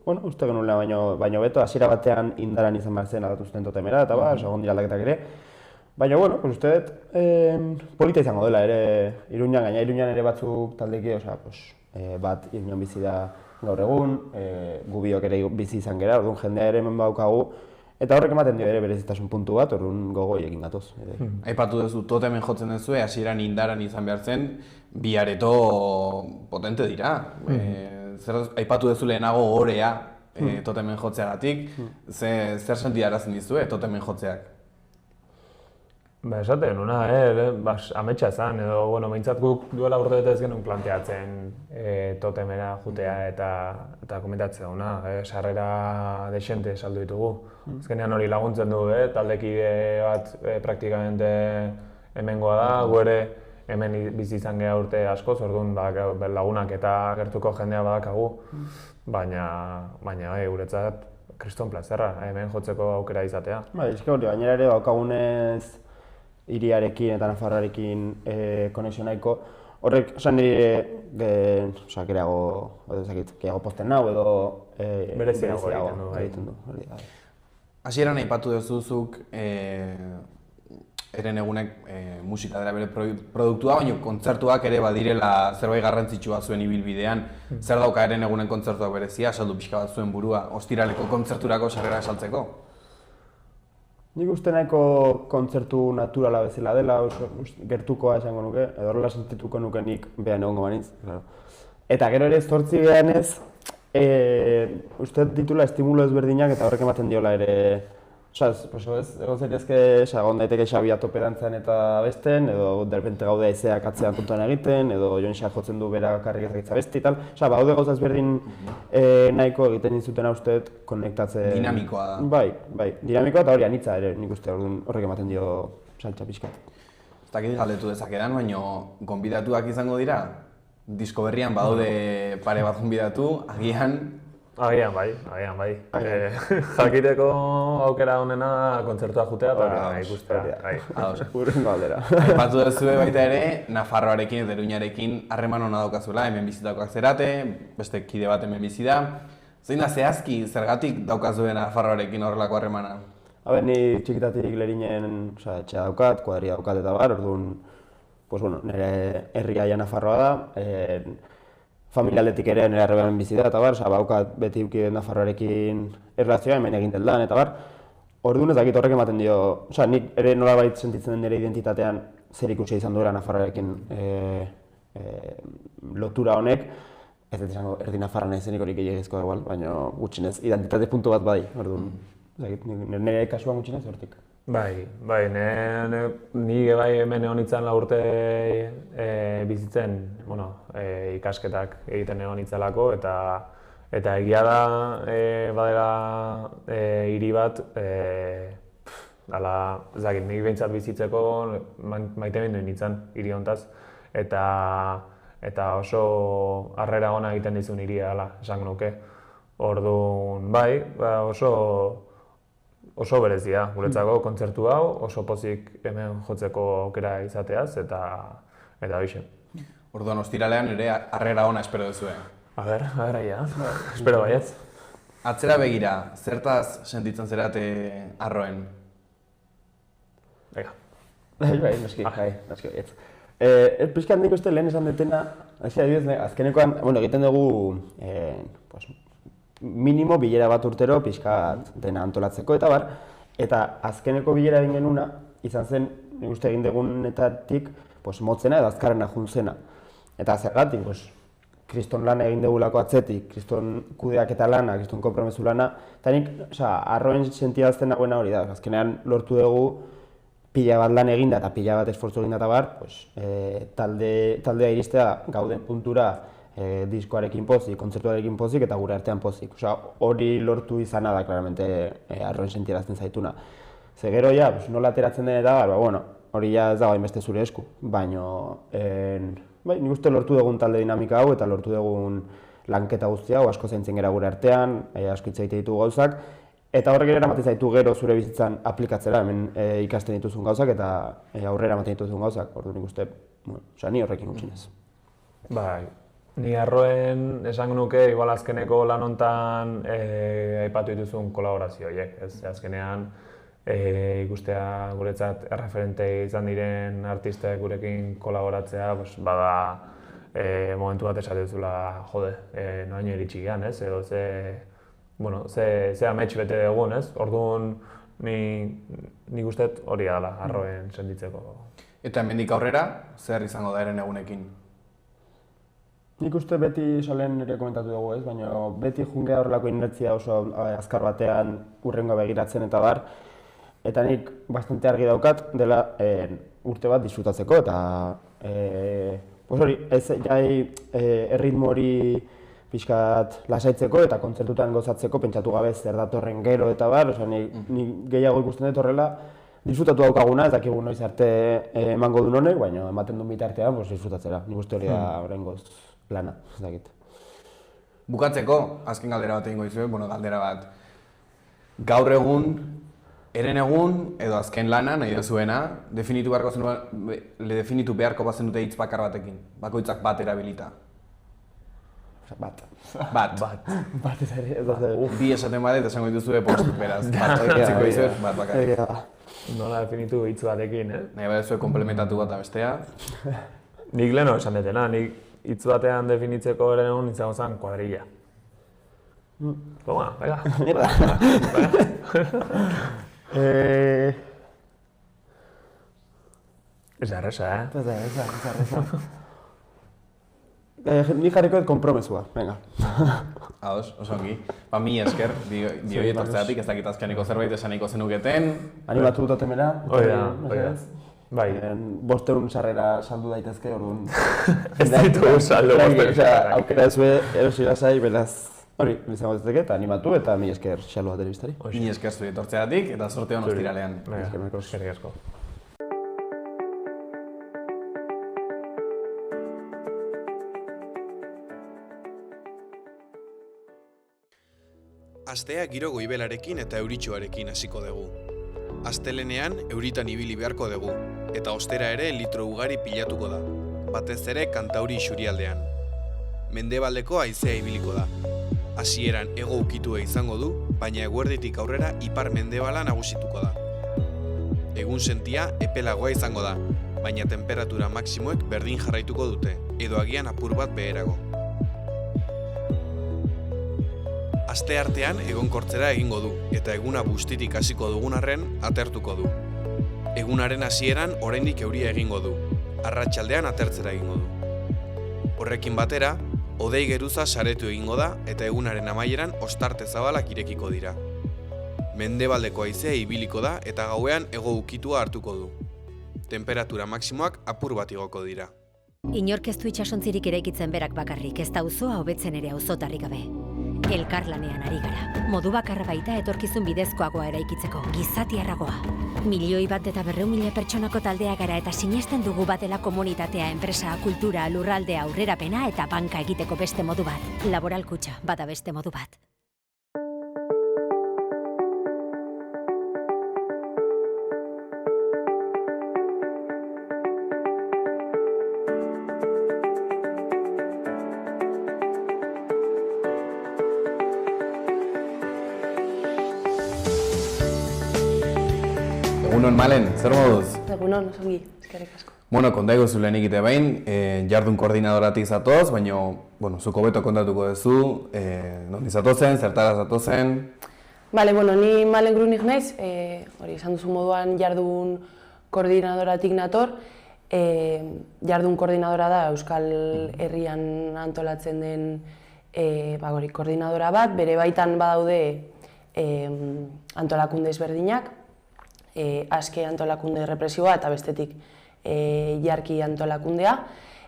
uste genuela baino beto, hasiera batean indaran izan behar zen aldatu zuten totemera, eta segon dira aldaketak ere. Baina, uste dut, polita izango dela ere Iruñan ere batzuk taldeki, bat Iruñan bizi da gaur egun, gu biok ere bizi izan gera, orduan jendea ere hemen badaukagu, eta horrek ematen dio ere berezitasun puntu bat, orduan gogoi egin gatoz. Aipatu duzu, totemen jotzen duzue, hasieran indaran izan behar zen, bi areto potente dira. Aipatu duzu lehenago orea totemen jotzeagatik, zer sentiarazten dizue totemen jotzeak? Esaten, ametsa zen, edo, behintzat guk duela urte ez genuen planteatzen totemera jutea eta komentatzea duna, sarrera desente saldu ditugu. Azkenean hori laguntzen du, taldekide bat praktikamente hemengoa da, gu ere hemen bizi izan geha urte askoz, orduan lagunak eta gertuko jendea badakagu, baina guretzat kriston plazerra, hemen jotzeko aukera izatea. Gainera ere daukagunez hiriarekin eta Nafarroarekin konexio nahiko, horrek esan nire gehiago posten nahu edo bereziago egiten du. Hasieran aipatu duzuzuk eren egunek musika dela bere produktua, baina kontzertuak ere badirela zerbait garrantzitsua zuen ibilbidean. Zer dauka eren egunen kontzertuak berezia, saldu pixka bat zuen burua, ostiraleko kontzerturako sarrera saltzeko? Nik uste nahiko kontzertu naturala bezala dela, oso gertukoa esango nuke, edo horrela sentituko nuke nik behan egongo banitz. Claro. Eta gero ere 8 behanez, uste ditula estimulo ezberdinak eta horrek ematen diola ere. Egon zaitezke, egon daiteke Xabi atope dantzan eta besten, edo derrepente gaude aizeak atzean kontuan egiten, edo Jonxa jotzen du bera karrik ezagitza besti eta tal. Baude gauza ezberdin nahiko egiten dizuten usteet konektatzen... Dinamikoa da. Bai, dinamikoa eta hori anitza ere nik uste horrek ematen dio saltza pixka. Ez dakit galdetu dezakedan, baina gonbidatuak izango dira? Disko berrian badaude pare bat gonbidatu, agian... Agian bai. Jakiteko aukera honena kontzertua jutea eta ikustea. Urrengo aldera. Aipatu duzue baita ere, Nafarroarekin eta Iruñarekin harreman hona daukazuela, hemen bizitakoak zerate, beste kide bat hemen bizi da. Zein da zehazki, zergatik daukazue Nafarroarekin horrelako harremana? Ni txikitatik Lerinen etxea daukat, kuadria daukat eta bar, orduan, nire herria ja Nafarroa da. Familialdetik ere nire arrebean bizi da eta bar, baukat beti uki Nafarroarekin erlazioa hemen egin lan eta bar. Orduan ez dakit horrek ematen dio, nik ere nolabait sentitzen den nire identitatean zer ikusia izan duela Nafarroarekin lotura honek. Ez dut izango erdi Nafarroan ezenik hori gehiagizkoa igual, baina gutxinez identitate puntu bat bai, orduan. Nire kasuan gutxinez hortik. Bai, ni bai hemen egon nintzen 4 urte bizitzen, ikasketak egiten egon nintzelako eta egia da badela hiri bat, nik behintzat bizitzeko maite mindu nintzen hiri hontaz eta oso harrera ona egiten dizun hiria esango nuke. Orduan bai, oso berezia guretzako kontzertu hau, oso pozik hemen jotzeko aukera izateaz eta hoxe. Orduan, ostiralean ere harrera ona espero duzue. A ber, aia, espero baietz. Atzera begira, zertaz sentitzen zerate Arroen? Ega. Bai, noski baietz. Pixkat nik uste lehen esan detena, azkenekoan, egiten dugu minimo bilera bat urtero pixkat dena antolatzeko eta bar, eta azkeneko bilera egin genuna izan zen, nik uste egin dugunetatik motzena edo azkarrena juntzena. Eta zergatik, kriston lana egin dugulako atzetik, kriston kudeak eta lana, kriston konpromesu lana, eta nik Arroen sentiazten nagoena hori da, azkenean lortu dugu pila bat lan eginda eta pila bat esfortzu eginda eta bar, taldea iristea gauden puntura diskoarekin pozik, kontzertuarekin pozik eta gure artean pozik. Hori lortu izana da, claramente, Arroen sentiarazten zaituna. Ze gero ja, nola ateratzen den eta hori ja ez dago hainbeste zure esku, baina nik uste lortu dugun talde dinamika hau eta lortu dugun lanketa guztia hau, asko zaintzen gara gure artean, asko hitz egite ditugu gauzak, eta horrek ere eramaten zaitu gero zure bizitzan aplikatzera, hemen ikasten dituzun gauzak eta aurrera ematen dituzun gauzak, orduan nik uste, ni horrekin gutxinez. Bai. Ni Arroen esango nuke, igual azkeneko lan hontan aipatu dituzun kolaborazio horiek. Azkenean ikustea guretzat erreferente izan diren artistek gurekin kolaboratzea, bada momentu bat esate duzula, jode, noaino iritsi gehan, edo ze amets bete dugun, orduan nik usteet hori dela Arroen sentitzeko. Eta hemendik aurrera, zer izango da eren egunekin? Nik uste beti solen ere komentatu dugu baina beti jungea horrelako inertzia oso azkar batean urrengo begiratzen eta bar. Eta nik bastante argi daukat dela urte bat disfrutatzeko eta erritmo hori pixkat lasaitzeko eta kontzertutan gozatzeko pentsatu gabe zer datorren gero eta bar. Nik gehiago ikusten dut horrela disfrutatu daukaguna, ez dakigu noiz arte emango duen honek, baina ematen duen bitartean disfrutatzera. Nik uste hori da horrengoz lana, ez dakit. Bukatzeko, azken galdera bat egingo dizuet, galdera bat. Gaur egun, eren egun, edo azken lana, nahi duzuena, definitu beharko bazen dute hitz bakar batekin, bakoitzak bat erabilita. Bat. Bat ez ere. Bi esaten bat eta esango dituzue postuk beraz. Bat etziko dizuet, bat bakarrik. Nola definitu hitz batekin, Nahi bat duzuet komplementatu bat bestea. Nik leheno esan detena, nik hitz batean definitzeko eren egun izango zen kuadrilla. Toma, venga. Ez da erresa, Ez Ni jarriko dut konpromesua, venga. Ados, oso ongi. Mi esker, bioi etortzeatik, ez dakit azkeneko zerbait esaniko zenuketen. Animatu dut otemera. Hoi da. Bai. 500 sarrera saldu daitezke, orduan. Ez ditugu saldu 500. Aukera ezue erosi lasai, beraz. Hori, izango dezake, eta animatu eta mi esker xalua telebistari. Mi esker zuri etortzeatik, eta sorte hon ostiralean. Eskerrik asko. Astea giro goibelarekin eta euritxoarekin hasiko dugu. Astelenean euritan ibili beharko dugu, eta ostera ere litro ugari pilatuko da, batez ere kantauri isurialdean. Mendebaldeko haizea ibiliko da. Hasieran hego ukitua izango du, baina eguerditik aurrera ipar-mendebala nagusituko da. Egun sentia epelagoa izango da, baina temperatura maksimoek berdin jarraituko dute, edo agian apur bat beherago. Aste artean egonkortzera egingo du, eta eguna bustitik hasiko dugun arren atertuko du. Egunaren hasieran oraindik euria egingo du, arratsaldean atertzera egingo du. Horrekin batera, hodei geruza saretu egingo da eta egunaren amaieran ostarte zabalak irekiko dira. Mendebaldeko haizea ibiliko da eta gauean hego ukitua hartuko du. Temperatura maksimoak apur bat igoko dira. Inork ez du itsasontzirik eraikitzen berak bakarrik, ez da auzoa hobetzen ere auzotarrik gabe. Elkarlanean ari gara. Modu bakarra baita etorkizun bidezkoagoa eraikitzeko, gizatiarragoa. 1.100.000 pertsonako taldea gara eta sinesten dugu batela komunitatea, enpresa, kultura, lurraldea, aurrerapena eta banka egiteko beste modu bat. Laboral kutxa, bada beste modu bat. Egunon, Malen, zer moduz? Egunon, osongi, eskerrik asko. Bueno, kontaigu zu lehenik ite behin, jardun koordinadoratik zatoz, baina, zuko beto kontatuko duzu, non izatozen, zertara zatozen? Bale, ni Malen Grunig naiz, hori izan duzu moduan jardun koordinadoratik nator. Jardun koordinadora da Euskal Herrian antolatzen den koordinadora bat, bere baitan badaude antolakunde ezberdinak, aske antolakunde represioa eta bestetik jarki antolakundea,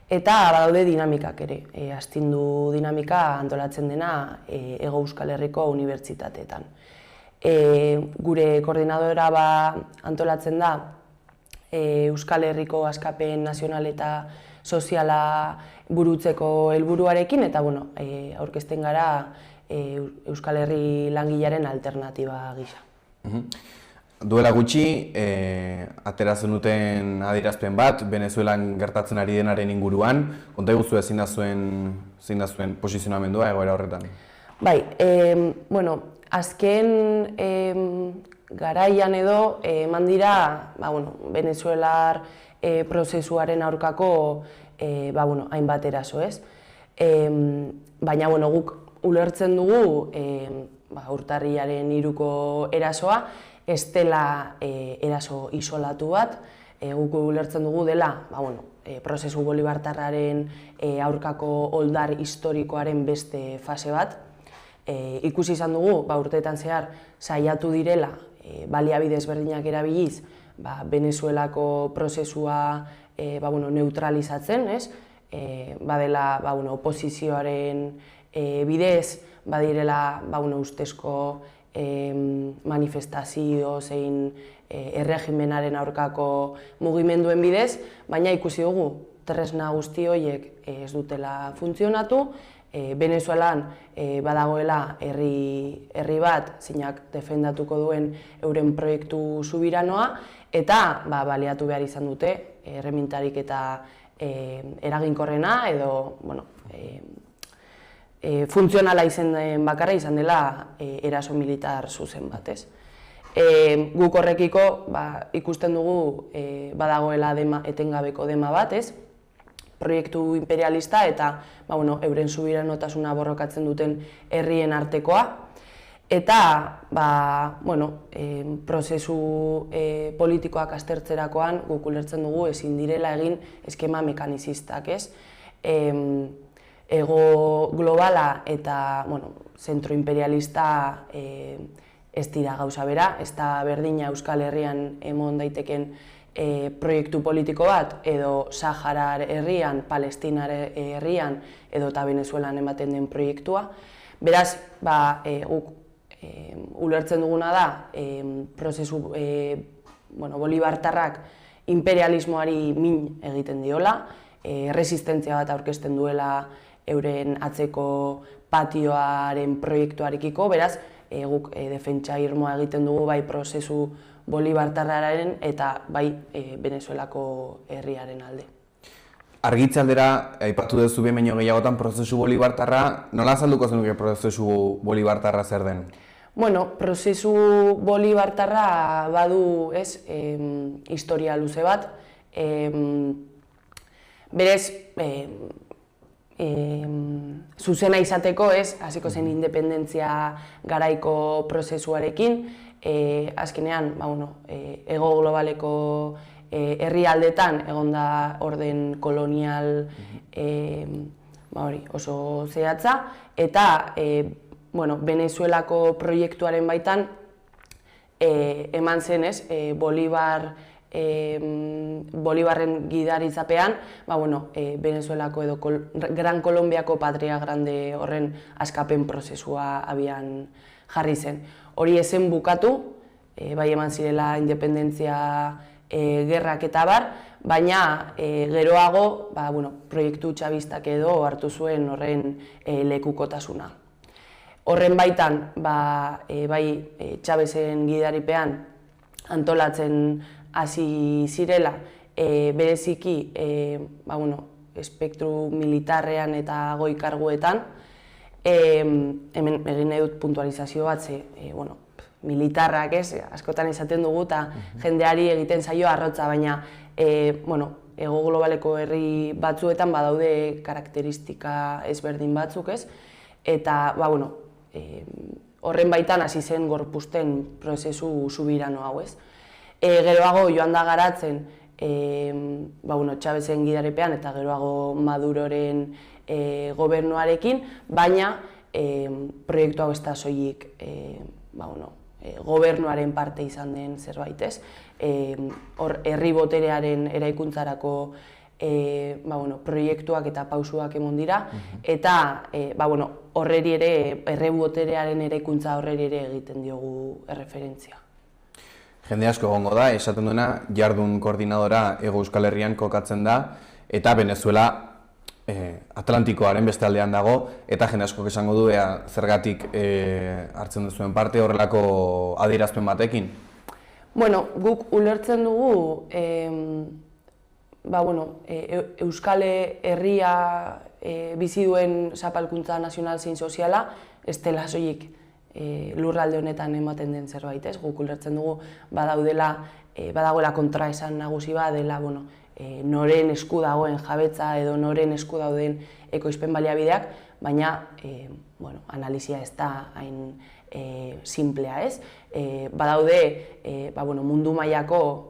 eta badaude dinamikak ere, astindu dinamika antolatzen dena Hego Euskal Herriko unibertsitateetan. Gure koordinadora antolatzen da Euskal Herriko askapen nazional eta soziala burutzeko helburuarekin, eta aurkezten gara Euskal Herri langilearen alternatiba gisa. Duela gutxi, atera zenuten adierazpen bat, Venezuelan gertatzen ari denaren inguruan, konta iguzu zein da zuen posizionamendua egoera horretan? Bai, azken garaian edo eman dira venezuelar prozesuaren aurkako hainbat eraso, ez? Baina guk ulertzen dugu urtarrilaren 3ko erasoa, ez dela eraso isolatu bat, guk ulertzen dugu dela prozesu bolibartarraren aurkako oldar historikoaren beste fase bat. Ikusi izan dugu, urteetan zehar, saiatu direla baliabide ezberdinak erabiliz Venezuelako prozesua neutralizatzen, badela oposizioaren bidez, badirela ustezko manifestazio zein erregimenaren aurkako mugimenduen bidez, baina ikusi dugu tresna guzti horiek ez dutela funtzionatu, Venezuelan badagoela herri bat zeinak defendatuko duen euren proiektu subiranoa, eta baliatu behar izan dute erremintarik eta eraginkorrena edo funtzionala izan bakarra izan dela eraso militar zuzen bat, ez? Guk horrekiko ikusten dugu badagoela etengabeko dema bat, ez? Proiektu imperialista eta euren subiranotasuna borrokatzen duten herrien artekoa. Eta, prozesu politikoak aztertzerakoan guk ulertzen dugu ezin direla egin eskema mekanizistak, ez? Ego globala eta zentro imperialista ez dira gauza bera, ez da berdina Euskal Herrian emon daiteken proiektu politiko bat, edo Sahara herrian, Palestina herrian, edo eta Venezuelan ematen den proiektua. Beraz, guk ulertzen duguna da, prozesu bolibartarrak imperialismoari min egiten diola, resistentzia bat aurkezten duela euren atzeko patioaren proiektuarekiko, beraz, guk defentsa irmoa egiten dugu bai prozesu bolibartarraren eta bai Venezuelako herriaren alde. Argitze aldera, aipatu duzu behin baino gehiagotan prozesu bolibartarra, nola azalduko zenuke prozesu bolibartarra zer den? Prozesu bolibartarra badu, historia luze bat. Berez, zuzena izateko, hasiko zen independentzia garaiko prozesuarekin, azkenean, ego globaleko herrialdetan egon da orden kolonial oso zehatza, eta Venezuelako proiektuaren baitan eman zen Bolibarren gidaritzapean, Venezuelako edo Gran Kolombiako Patria Grande horren askapen prozesua abian jarri zen. Hori ezen bukatu, bai eman zirela independentzia gerrak eta bar, baina geroago proiektu txabistak edo hartu zuen horren lekukotasuna. Horren baitan, bai Chavezen gidaripean antolatzen hasi zirela, bereziki espektru militarrean eta goi karguetan, hemen egin nahi dut puntualizazio bat, militarrak askotan esaten dugu eta jendeari egiten zaio arrotza, baina ego globaleko herri batzuetan badaude karakteristika ezberdin batzuk, eta horren baitan hasi zen gorpuzten prozesu subirano hau, Geroago joan da garatzen Chavezen gidarepean eta geroago Maduroren gobernuarekin, baina proiektu hau ez da soilik gobernuaren parte izan den zerbait, herri boterearen eraikuntzarako proiektuak eta pausuak emon dira, eta horreri ere, herri boterearen eraikuntza horreri ere egiten diogu erreferentzia. Jende asko egongo da, esaten duena, jardun koordinadora Hego Euskal Herrian kokatzen da, eta Venezuela Atlantikoaren beste aldean dago, eta jende askok esango du zergatik hartzen duzuen parte horrelako adierazpen batekin. Guk ulertzen dugu Euskal Herria bizi duen zapalkuntza nazional zein soziala, ez dela soilik lurralde honetan ematen den zerbait, guk ulertzen dugu badagoela kontraesan nagusi bat dela noren esku dagoen jabetza edo noren esku dauden ekoizpen baliabideak, baina analizia ez da hain simplea, badaude mundu mailako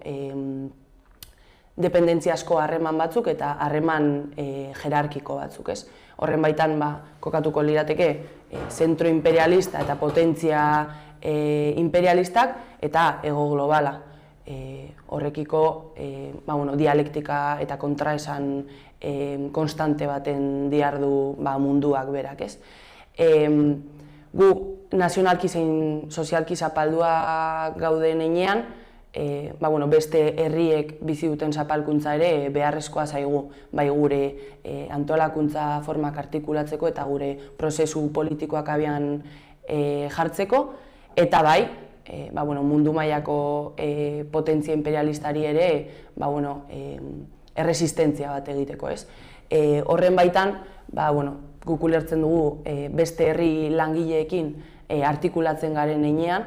dependentziazko harreman batzuk eta harreman jerarkiko batzuk, Horren baitan kokatuko lirateke zentro imperialista eta potentzia imperialistak eta ego globala. Horrekiko dialektika eta kontraesan konstante baten diardu munduak berak, Gu nazionalki zein sozialki zapaldua gauden heinean, beste herriek bizi duten zapalkuntza ere beharrezkoa zaigu, bai gure antolakuntza formak artikulatzeko eta gure prozesu politikoak abian jartzeko, eta bai, mundu mailako potentzia imperialistari ere erresistentzia bat egiteko, Horren baitan, guk ulertzen dugu beste herri langileekin artikulatzen garen heinean,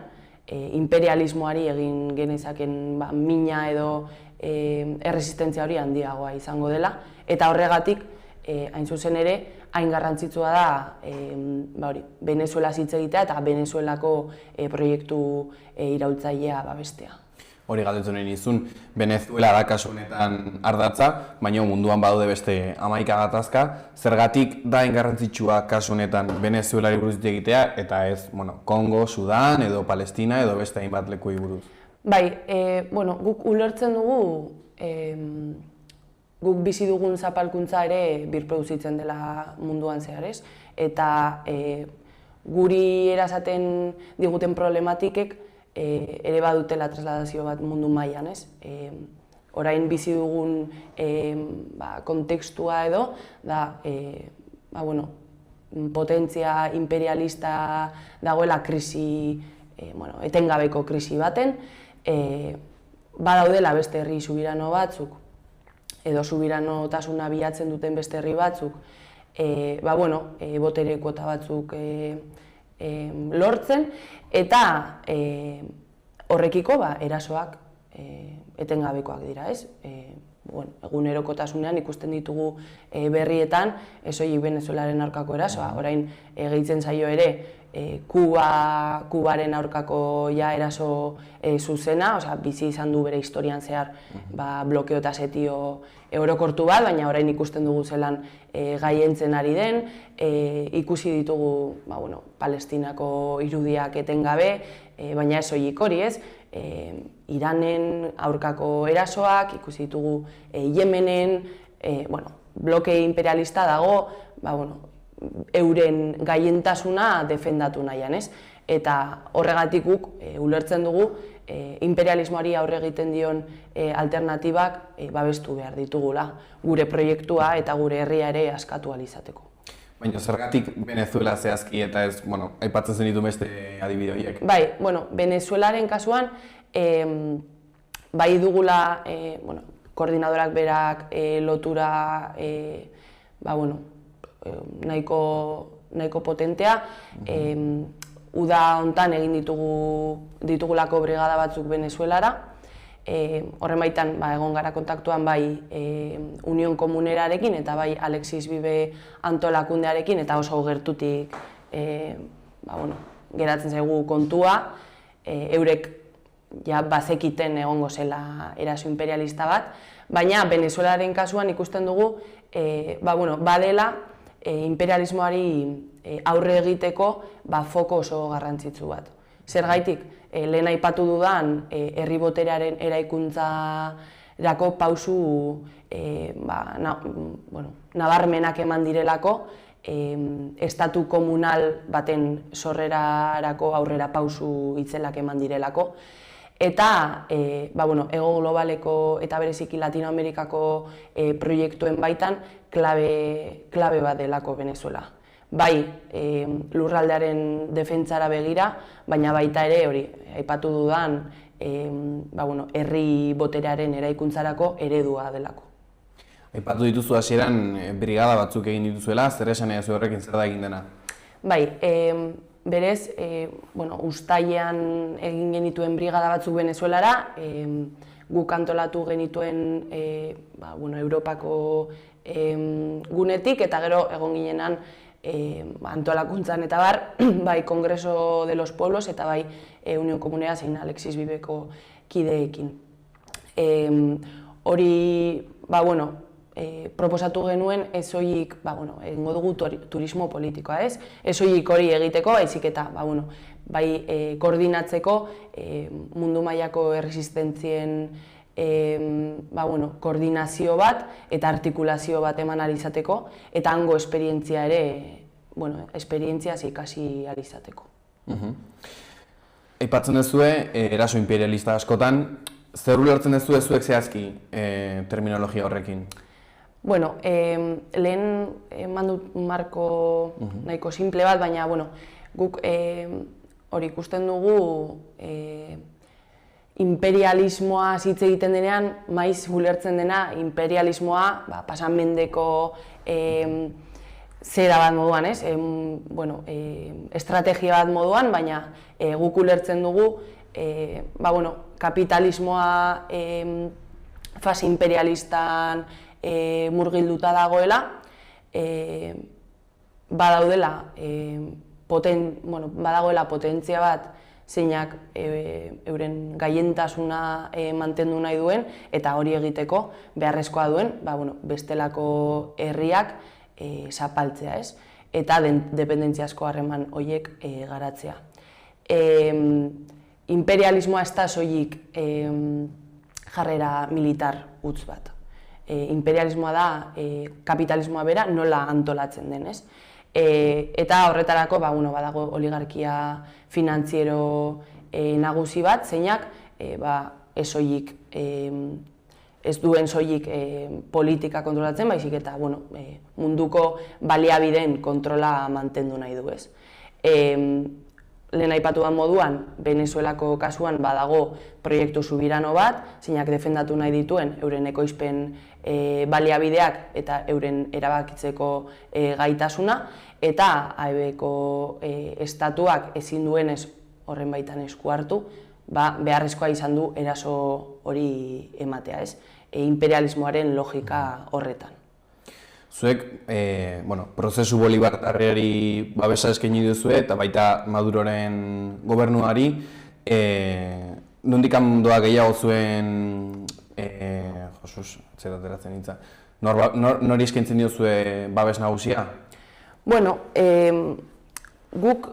imperialismoari egin genezaken mina edo erresistentzia hori handiagoa izango dela, eta horregatik hain zuzen ere, hain garrantzitsua da Venezuela hitz egitea eta Venezuelako proiektu iraultzailea babestea. Hori galdetzen nahi nizun, Venezuela da kasu honetan ardatza, baina munduan badaude beste 11 gatazka. Zergatik da hain garrantzitsua kasu honetan Venezuelari buruz hitz egitea eta ez, Kongo, Sudan edo Palestina edo beste hainbat lekuei buruz? Bai, guk ulertzen dugu guk bizi dugun zapalkuntza ere birproduzitzen dela munduan zehar, ez? Eta guri erasaten diguten problematikek ere badutela trasladazio bat mundu mailan, ez? Orain bizi dugun kontekstua edo da potentzia imperialista dagoela krisi, etengabeko krisi baten, badaudela beste herri subirano batzuk edo subiranotasuna bilatzen duten beste herri batzuk, botere kuota batzuk lortzen, eta horrekiko erasoak etengabekoak dira, ez? Egunerokotasunean ikusten ditugu berrietan, ez soilik Venezuelaren aurkako erasoa, orain gehitzen zaio ere Kubaren aurkako eraso zuzena, bizi izan du bere historian zehar blokeo eta setio orokortu bat, baina orain ikusten dugu zelan gaientzen ari den, ikusi ditugu Palestinako irudiak etengabe, baina ez soilik hori, ez? Iranen aurkako erasoak, ikusi ditugu Yemenen, bloke imperialista dago, euren gaientasuna defendatu nahian, ez? Eta horregatik guk ulertzen dugu imperialismoari aurre egiten dion alternatibak babestu behar ditugula, gure proiektua eta gure herria ere askatu ahal izateko. Baina zergatik Venezuela zehazki eta ez, aipatzen zen ditu beste adibide horiek? Bai, Venezuelaren kasuan, bai dugula koordinadorak berak lotura nahiko potentea, uda hontan egin ditugulako brigada batzuk Venezuelara, horren baitan egon gara kontaktuan bai Union Komunerarekin eta bai Alexis Bibe antolakundearekin eta oso gertutik geratzen zaigu kontua, eurek bazekiten egongo zela eraso imperialista bat, baina Venezuelaren kasuan ikusten dugu badela imperialismoari aurre egiteko foko oso garrantzitsu bat. Zergaitik, lehen aipatu dudan herri boterearen eraikuntzarako pausu nabarmenak eman direlako, estatu komunal baten sorrerarako aurrera pausu itzelak eman direlako, eta Ego Globaleko eta bereziki Latinoamerikako proiektuen baitan klabe bat delako Venezuela. Bai lurraldearen defentsara begira, baina baita ere hori aipatu dudan herri boterearen eraikuntzarako eredua delako. Aipatu dituzu hasieran brigada batzuk egin dituzuela, zer esan edazu horrekin zer da egin dena? Bai, berez, uztailean egin genituen brigada batzuk Venezuelara, guk antolatu genituen Europako gunetik, eta gero egon ginenan antolakuntzan eta bar, bai Kongreso de los Pueblos eta bai Union Komunera zein Alexis Bibeko kideekin. Hori, proposatu genuen ez soilik, egingo dugu turismo politikoa, ez? Ez soilik hori egiteko, baizik eta, bai koordinatzeko mundu mailako erresistentzien koordinazio bat eta artikulazio bat eman ahal izateko, eta hango esperientzia ere, esperientziaz ikasi ahal izateko. Aipatzen duzue, eraso imperialista askotan, zer ulertzen duzue zuek zehazki terminologia horrekin? Lehen eman dut marko nahiko simple bat, baina guk hori ikusten dugu imperialismoa hitz egiten denean, maiz ulertzen dena imperialismoa pasamendeko zera bat moduan, estrategia bat moduan, baina guk ulertzen dugu kapitalismoa fase imperialistan murgilduta dagoela, badaudela, badagoela potentzia bat zeinak euren gaientasuna mantendu nahi duen eta hori egiteko beharrezkoa duen bestelako herriak zapaltzea, ez? Eta dependentziazko harreman horiek garatzea. Imperialismoa ez da soilik jarrera militar utz bat. Imperialismoa da kapitalismoa bera nola antolatzen den, ez? Eta horretarako badago oligarkia finantziero nagusi bat, zeinak ez duen soilik politika kontrolatzen, baizik eta munduko baliabideen kontrola mantendu nahi du, ez? Lehen aipatuan moduan, Venezuelako kasuan badago proiektu subirano bat, zeinak defendatu nahi dituen euren ekoizpen baliabideak eta euren erabakitzeko gaitasuna, eta AEB-ko estatuak ezin duenez horren baitan esku hartu, beharrezkoa izan du eraso hori ematea, ez? Imperialismoaren logika horretan. Zuek, prozesu bolibartarriari babesa eskaini duzue eta baita Maduroren gobernuari, nondik doa gehiago zuen, nori eskaintzen diozue babes nagusia? Guk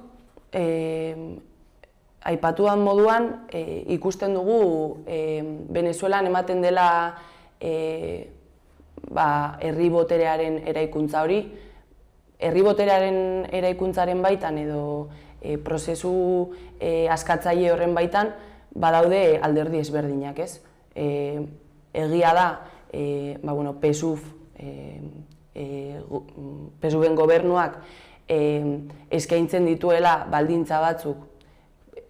aipatuan moduan ikusten dugu Venezuelan ematen dela herri boterearen eraikuntza hori, herri boterearen eraikuntzaren baitan edo prozesu askatzaile horren baitan badaude alderdi ezberdinak, ez? Egia da, PSUV-en gobernuak eskaintzen dituela baldintza batzuk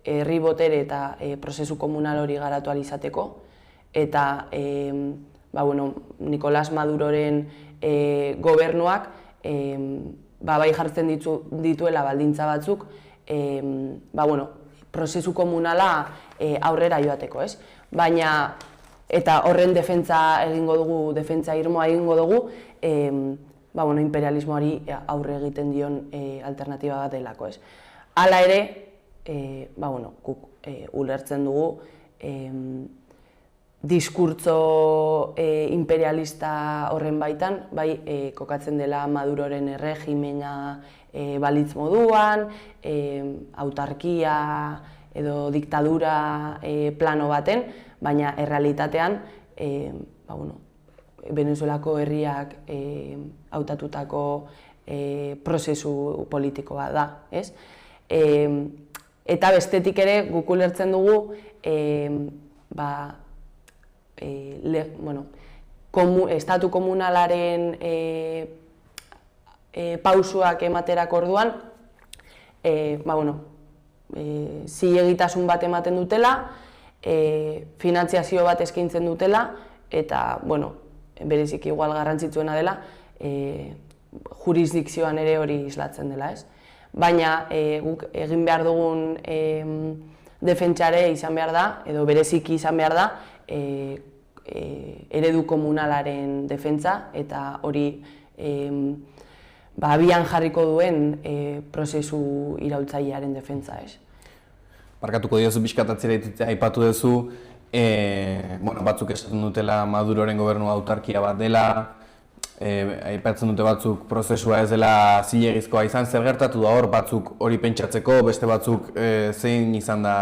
herri botere eta prozesu komunal hori garatu ahal izateko, eta Nicolás Maduroren gobernuak bai jartzen dituela baldintza batzuk prozesu komunala aurrera joateko, ez? Baina, eta horren defentsa egingo dugu, defentsa irmoa egingo dugu, imperialismoari aurre egiten dion alternatiba bat delako, ez? Hala ere, guk ulertzen dugu diskurtso imperialista horren baitan, bai kokatzen dela Maduroren erregimena balitz moduan, autarkia edo diktadura plano baten, baina errealitatean Venezuelako herriak hautatutako prozesu politikoa da, ez? Eta bestetik ere guk ulertzen dugu estatu komunalaren pausuak ematerako orduan zilegitasun bat ematen dutela, finantziazio bat eskaintzen dutela, eta bereziki igual garrantzitsuena dela jurisdikzioan ere hori islatzen dela, ez? Baina guk egin behar dugun defentsare izan behar da, edo bereziki izan behar da, eredu komunalaren defentsa, eta hori abian jarriko duen prozesu iraultzailearen defentsa, ez? Barkatuko diozu pixkatatzera aipatu duzu, batzuk esaten dutela Maduroren gobernua autarkia bat dela, aipatzen dute batzuk prozesua ez dela zilegizkoa izan, zer gertatu da hor, batzuk hori pentsatzeko, beste batzuk zein izan da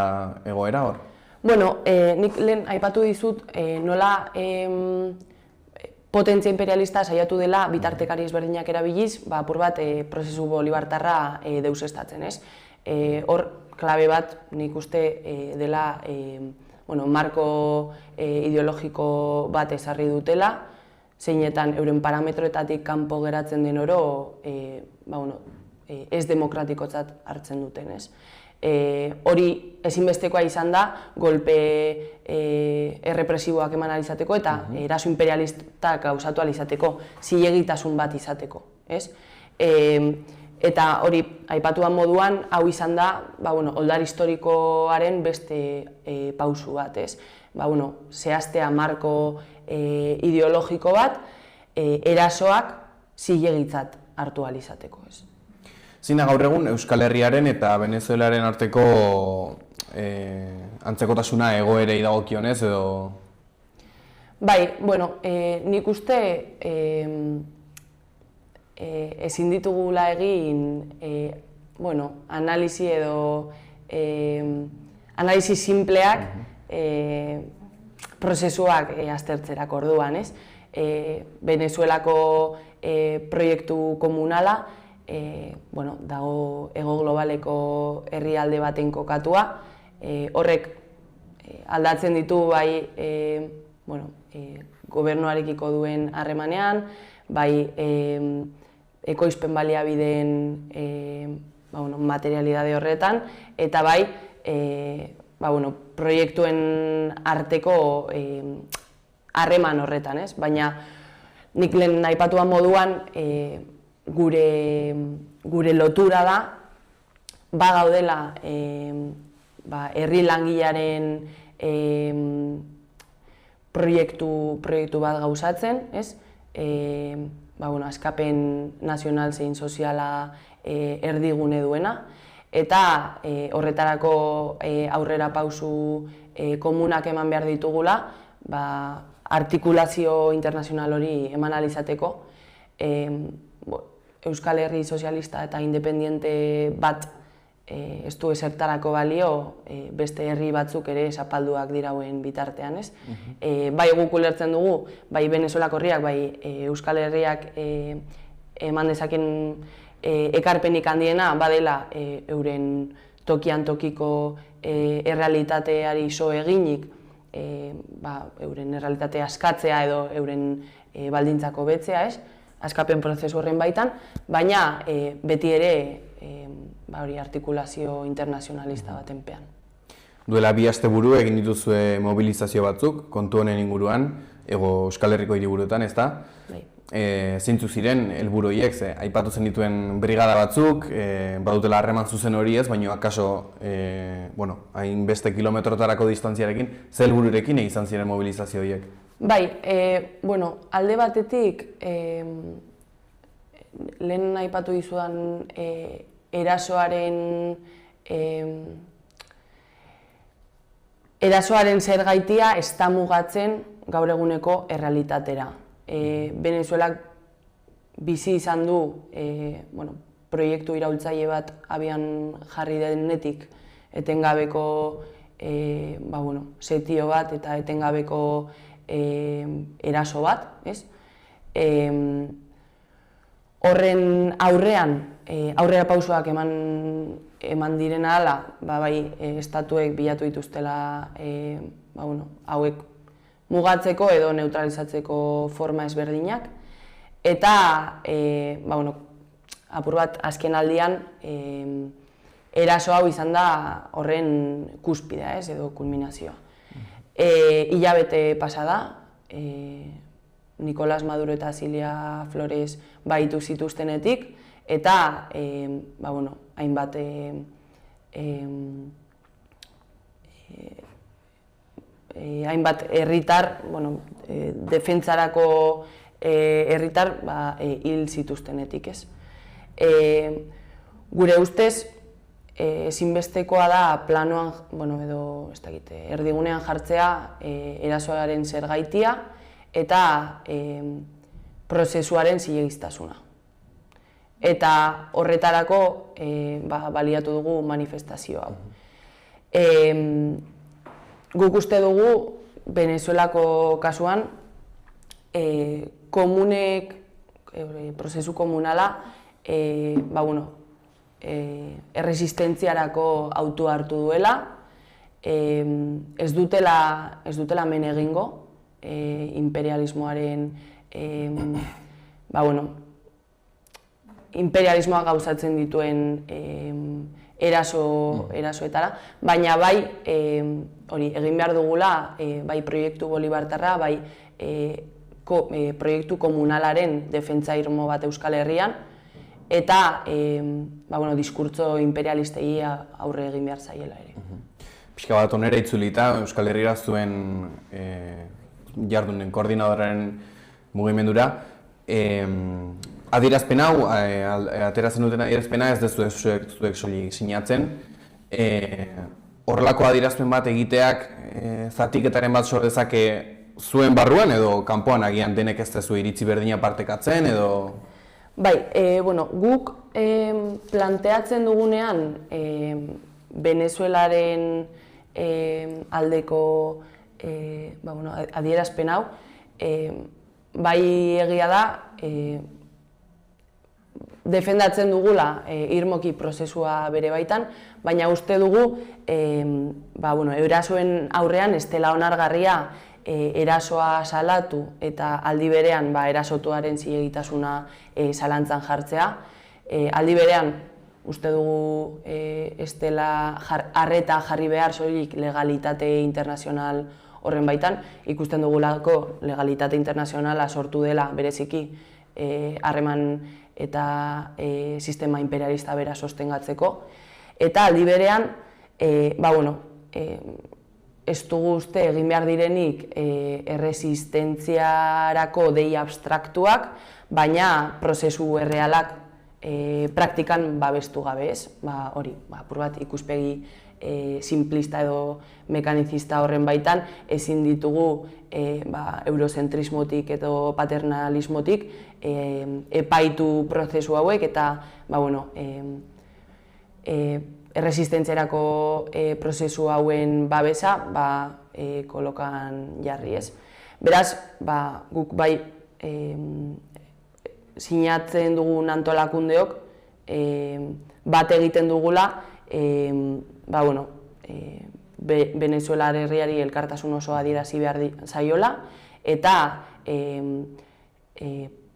egoera hor? Nik lehen aipatu dizut nola potentzia imperialista saiatu dela bitartekari ezberdinak erabiliz, apur bat prozesu bolibartarra deusestatzen, ez? Hor, klabe bat nik uste dela marko ideologiko bat ezarri dutela, zeinetan euren parametroetatik kanpo geratzen den oro ez demokratikotzat hartzen duten, ez? Hori ezinbestekoa izan da golpe errepresiboak eman ahal izateko eta eraso imperialistak gauzatu ahal izateko, zilegitasun bat izateko, ez? Eta hori, aipatuan moduan, hau izan da, oldar historikoaren beste pausu bat, ez? Zehaztea marko ideologiko bat, erasoak zilegitzat hartu ahal izateko, ez. Zina gaur egun Euskal Herriaren eta Venezuelaren arteko antzekotasuna egoerei dagokionez edo... Bai, bueno, nik uste ezin ditugula egin analisi edo analisi simpleak prozesuak aztertzerako orduan, ez? Venezuelako proiektu komunala dago Hego Globaleko herrialde baten kokatua, horrek aldatzen ditu bai gobernuarekiko duen harremanean, bai ekoizpen baliabideen materialidade horretan, eta bai proiektuen arteko harreman horretan, ez? Baina nik lehen aipatuan moduan gure lotura da bagaudela herri langilearen proiektu bat gauzatzen, ez? Askapen nazional zein soziala erdigune duena, eta horretarako aurrera pausu komunak eman behar ditugula, artikulazio internazional hori eman ahal izateko. Euskal Herri sozialista eta independiente bat ez du ezertarako balio, beste herri batzuk ere zapalduak dirauen bitartean, ez? Bai guk ulertzen dugu, bai Venezuelako herriak, bai Euskal Herriak eman dezaken ekarpenik handiena badela euren tokian tokiko errealitateari so eginik, euren errealitatea askatzea edo euren baldintzako betzea, ez? Askapen prozesu horren baitan, baina beti ere artikulazio internazionalista baten pean. Duela 2 asteburu egin dituzue mobilizazio batzuk, kontu honen inguruan, Hego Euskal Herriko hiriburuetan, ezta? Zeintzuk ziren helburu horiek, aipatu zenituen brigada batzuk, badutela harreman zuzen hori ez, baina akaso hainbeste kilometrotarako distantziarekin, ze helbururekin izan ziren mobilizazio horiek? Bai, alde batetik, lehen aipatu dizudan erasoaren zergaitia ez da mugatzen gaur eguneko errealitatera. Venezuelak bizi izan du proiektu iraultzaile bat abian jarri denetik etengabeko setio bat eta etengabeko eraso bat, ez? Horren aurrean, aurrera pausoak eman direna ala, bai estatuek bilatu dituztela hauek mugatzeko edo neutralizatzeko forma ezberdinak, eta apur bat azken aldian eraso hau izan da horren kuspidea, ez, edo kulminazioa. Hilabete pasa da, Nicolás Maduro eta Cilia Flores baitu zituztenetik, eta hainbat herritar, defentsarako herritar hil zituztenetik, ez. Gure ustez, ezinbestekoa da planoan, edo erdigunean jartzea erasoaren zergaitia eta prozesuaren zilegiztasuna. Eta horretarako baliatu dugu manifestazio hau. Guk uste dugu Venezuelako kasuan komunek, prozesu komunala, erresistentziarako autua hartu duela, ez dutela men egingo imperialismoaren imperialismoa gauzatzen dituen erasoetara, baina bai egin behar dugula bai proiektu bolibartarra, bai proiektu komunalaren defentsa irmo bat Euskal Herrian, eta diskurtso imperialistei aurre egin behar zaiela ere. Pixka bat onera itzulita, Euskal Herrira zuen jardunen koordinadoraren mugimendura, adierazpen hau, ateratzen duten adierazpena ez dezu zuek soilik sinatzen. Horrelako adierazpen bat egiteak zatiketaren bat sor dezake zuen barruan edo kanpoan agian denek ez dezu iritzi berdina partekatzen edo... Bai, guk planteatzen dugunean Venezuelaren aldeko adierazpen hau, bai egia da, defendatzen dugula irmoki prozesua bere baitan, baina uste dugu erasoen aurrean ez dela onargarria erasoa salatu eta aldi berean erasotuaren zilegitasuna zalantzan jartzea. Aldi berean uste dugu ez dela arreta jarri behar soilik legalitate internazional horren baitan, ikusten dugulako legalitate internazionala sortu dela bereziki harreman eta sistema imperialista bera sostengatzeko. Eta aldi berean, ez dugu uste egin behar direnik erresistentziarako dei abstraktuak, baina prozesu errealak praktikan babestu gabe ez. Hori, apur bat ikuspegi simplista edo mekanizista horren baitan, ezin ditugu eurozentrismotik edo paternalismotik epaitu prozesu hauek eta erresistentziarako prozesu hauen babesa kolokan jarri ez. Beraz, guk bai sinatzen dugun antolakundeok bat egiten dugula Venezuelar herriari elkartasun oso adierazi behar zaiola eta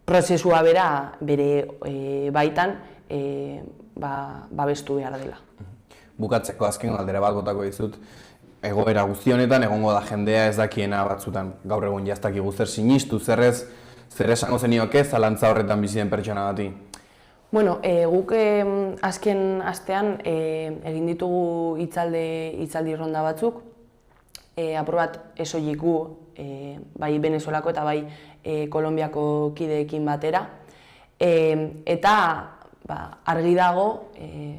prozesua bera bere baitan babestu behar dela. Bukatzeko azken galdera bat botako dizut, egoera guzti honetan egongo da jendea ez dakiena batzutan, gaur egun jaztakigu zer sinistu, zer esango zenioke zalantza horretan bizi den pertsona bati? Guk azken astean egin ditugu hitzaldi ronda batzuk, apur bat esoilik gu, bai Venezuelako eta bai Kolonbiako kideekin batera, eta argi dago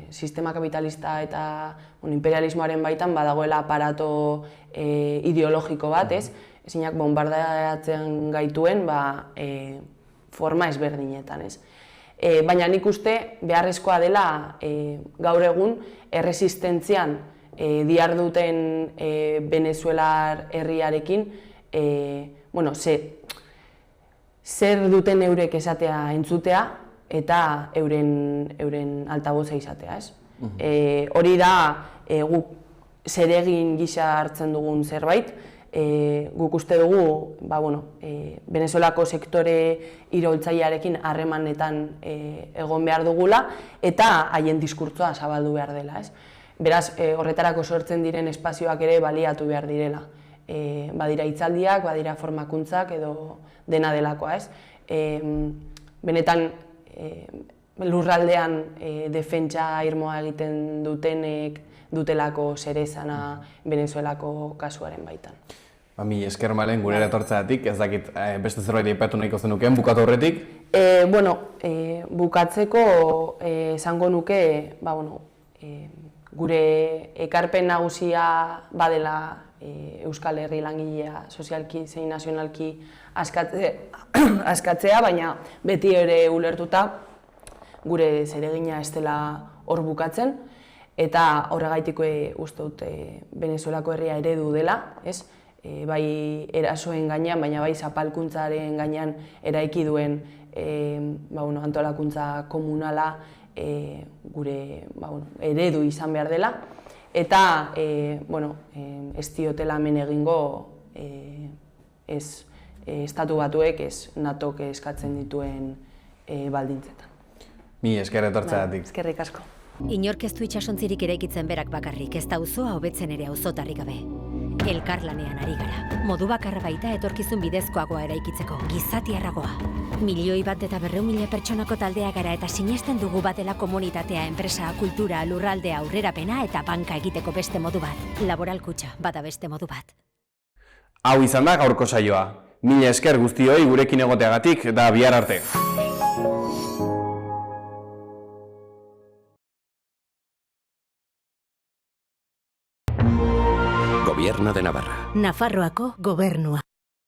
sistema kapitalista eta imperialismoaren baitan badagoela aparato ideologiko bat, ezinak bombardeatzen gaituen forma ezberdinetan. Baina nik uste beharrezkoa dela gaur egun erresistentzian diharduten Venezuelar herriarekin zer duten eurek esatea entzutea eta euren altaboza izatea. Hori da guk zeregin gisa hartzen dugun zerbait, guk uste dugu Venezuelako sektore iraultzailearekin harremanetan egon behar dugula eta haien diskurtsoa zabaldu behar dela. Beraz, horretarako sortzen diren espazioak ere baliatu behar direla. Badira hitzaldiak, badira formakuntzak edo dena delakoa. Benetan lurraldean defentsa irmoa egiten dutenek dutelako zerezana Venezuelako kasuaren baitan. Mi esker Malen gure etortzeagatik, ez dakit beste zerbait aipatu nahiko zenukeen, bukatu horretik? Bukatzeko esango nuke gure ekarpen nagusia badela Euskal Herri langilea sozialki zein nazionalki askatzea, baina beti ere ulertuta gure zeregina ez dela hor bukatzen, eta horregaitik uste dut Venezuelako herria eredu dela, bai erasoen gainean, baina bai zapalkuntzaren gainean eraiki duen antolakuntza komunala gure eredu izan behar dela, eta ez diotela hemen egingo estatu batuek NATOk eskatzen dituen baldintzetan. Mi esker etortzeagatik. Eskerrik asko. Inork ez du itsasontzirik eraikitzen berak bakarrik, ez da auzoa hobetzen ere auzotarrik gabe. Elkarlanean ari gara. Modu bakarra baita etorkizun bidezkoagoa eraikitzeko, gizatiarragoa. 1.100.000 pertsonako taldea gara eta sinesten dugu batela komunitatea, enpresa, kultura, lurraldea, aurrerapena eta banka egiteko beste modu bat. Laboral Kutxa, bada beste modu bat. Hau izan da gaurko saioa. Mila esker guztioi gurekin egoteagatik eta bihar arte. Gobierno de Navarra. Nafarroako gobernua.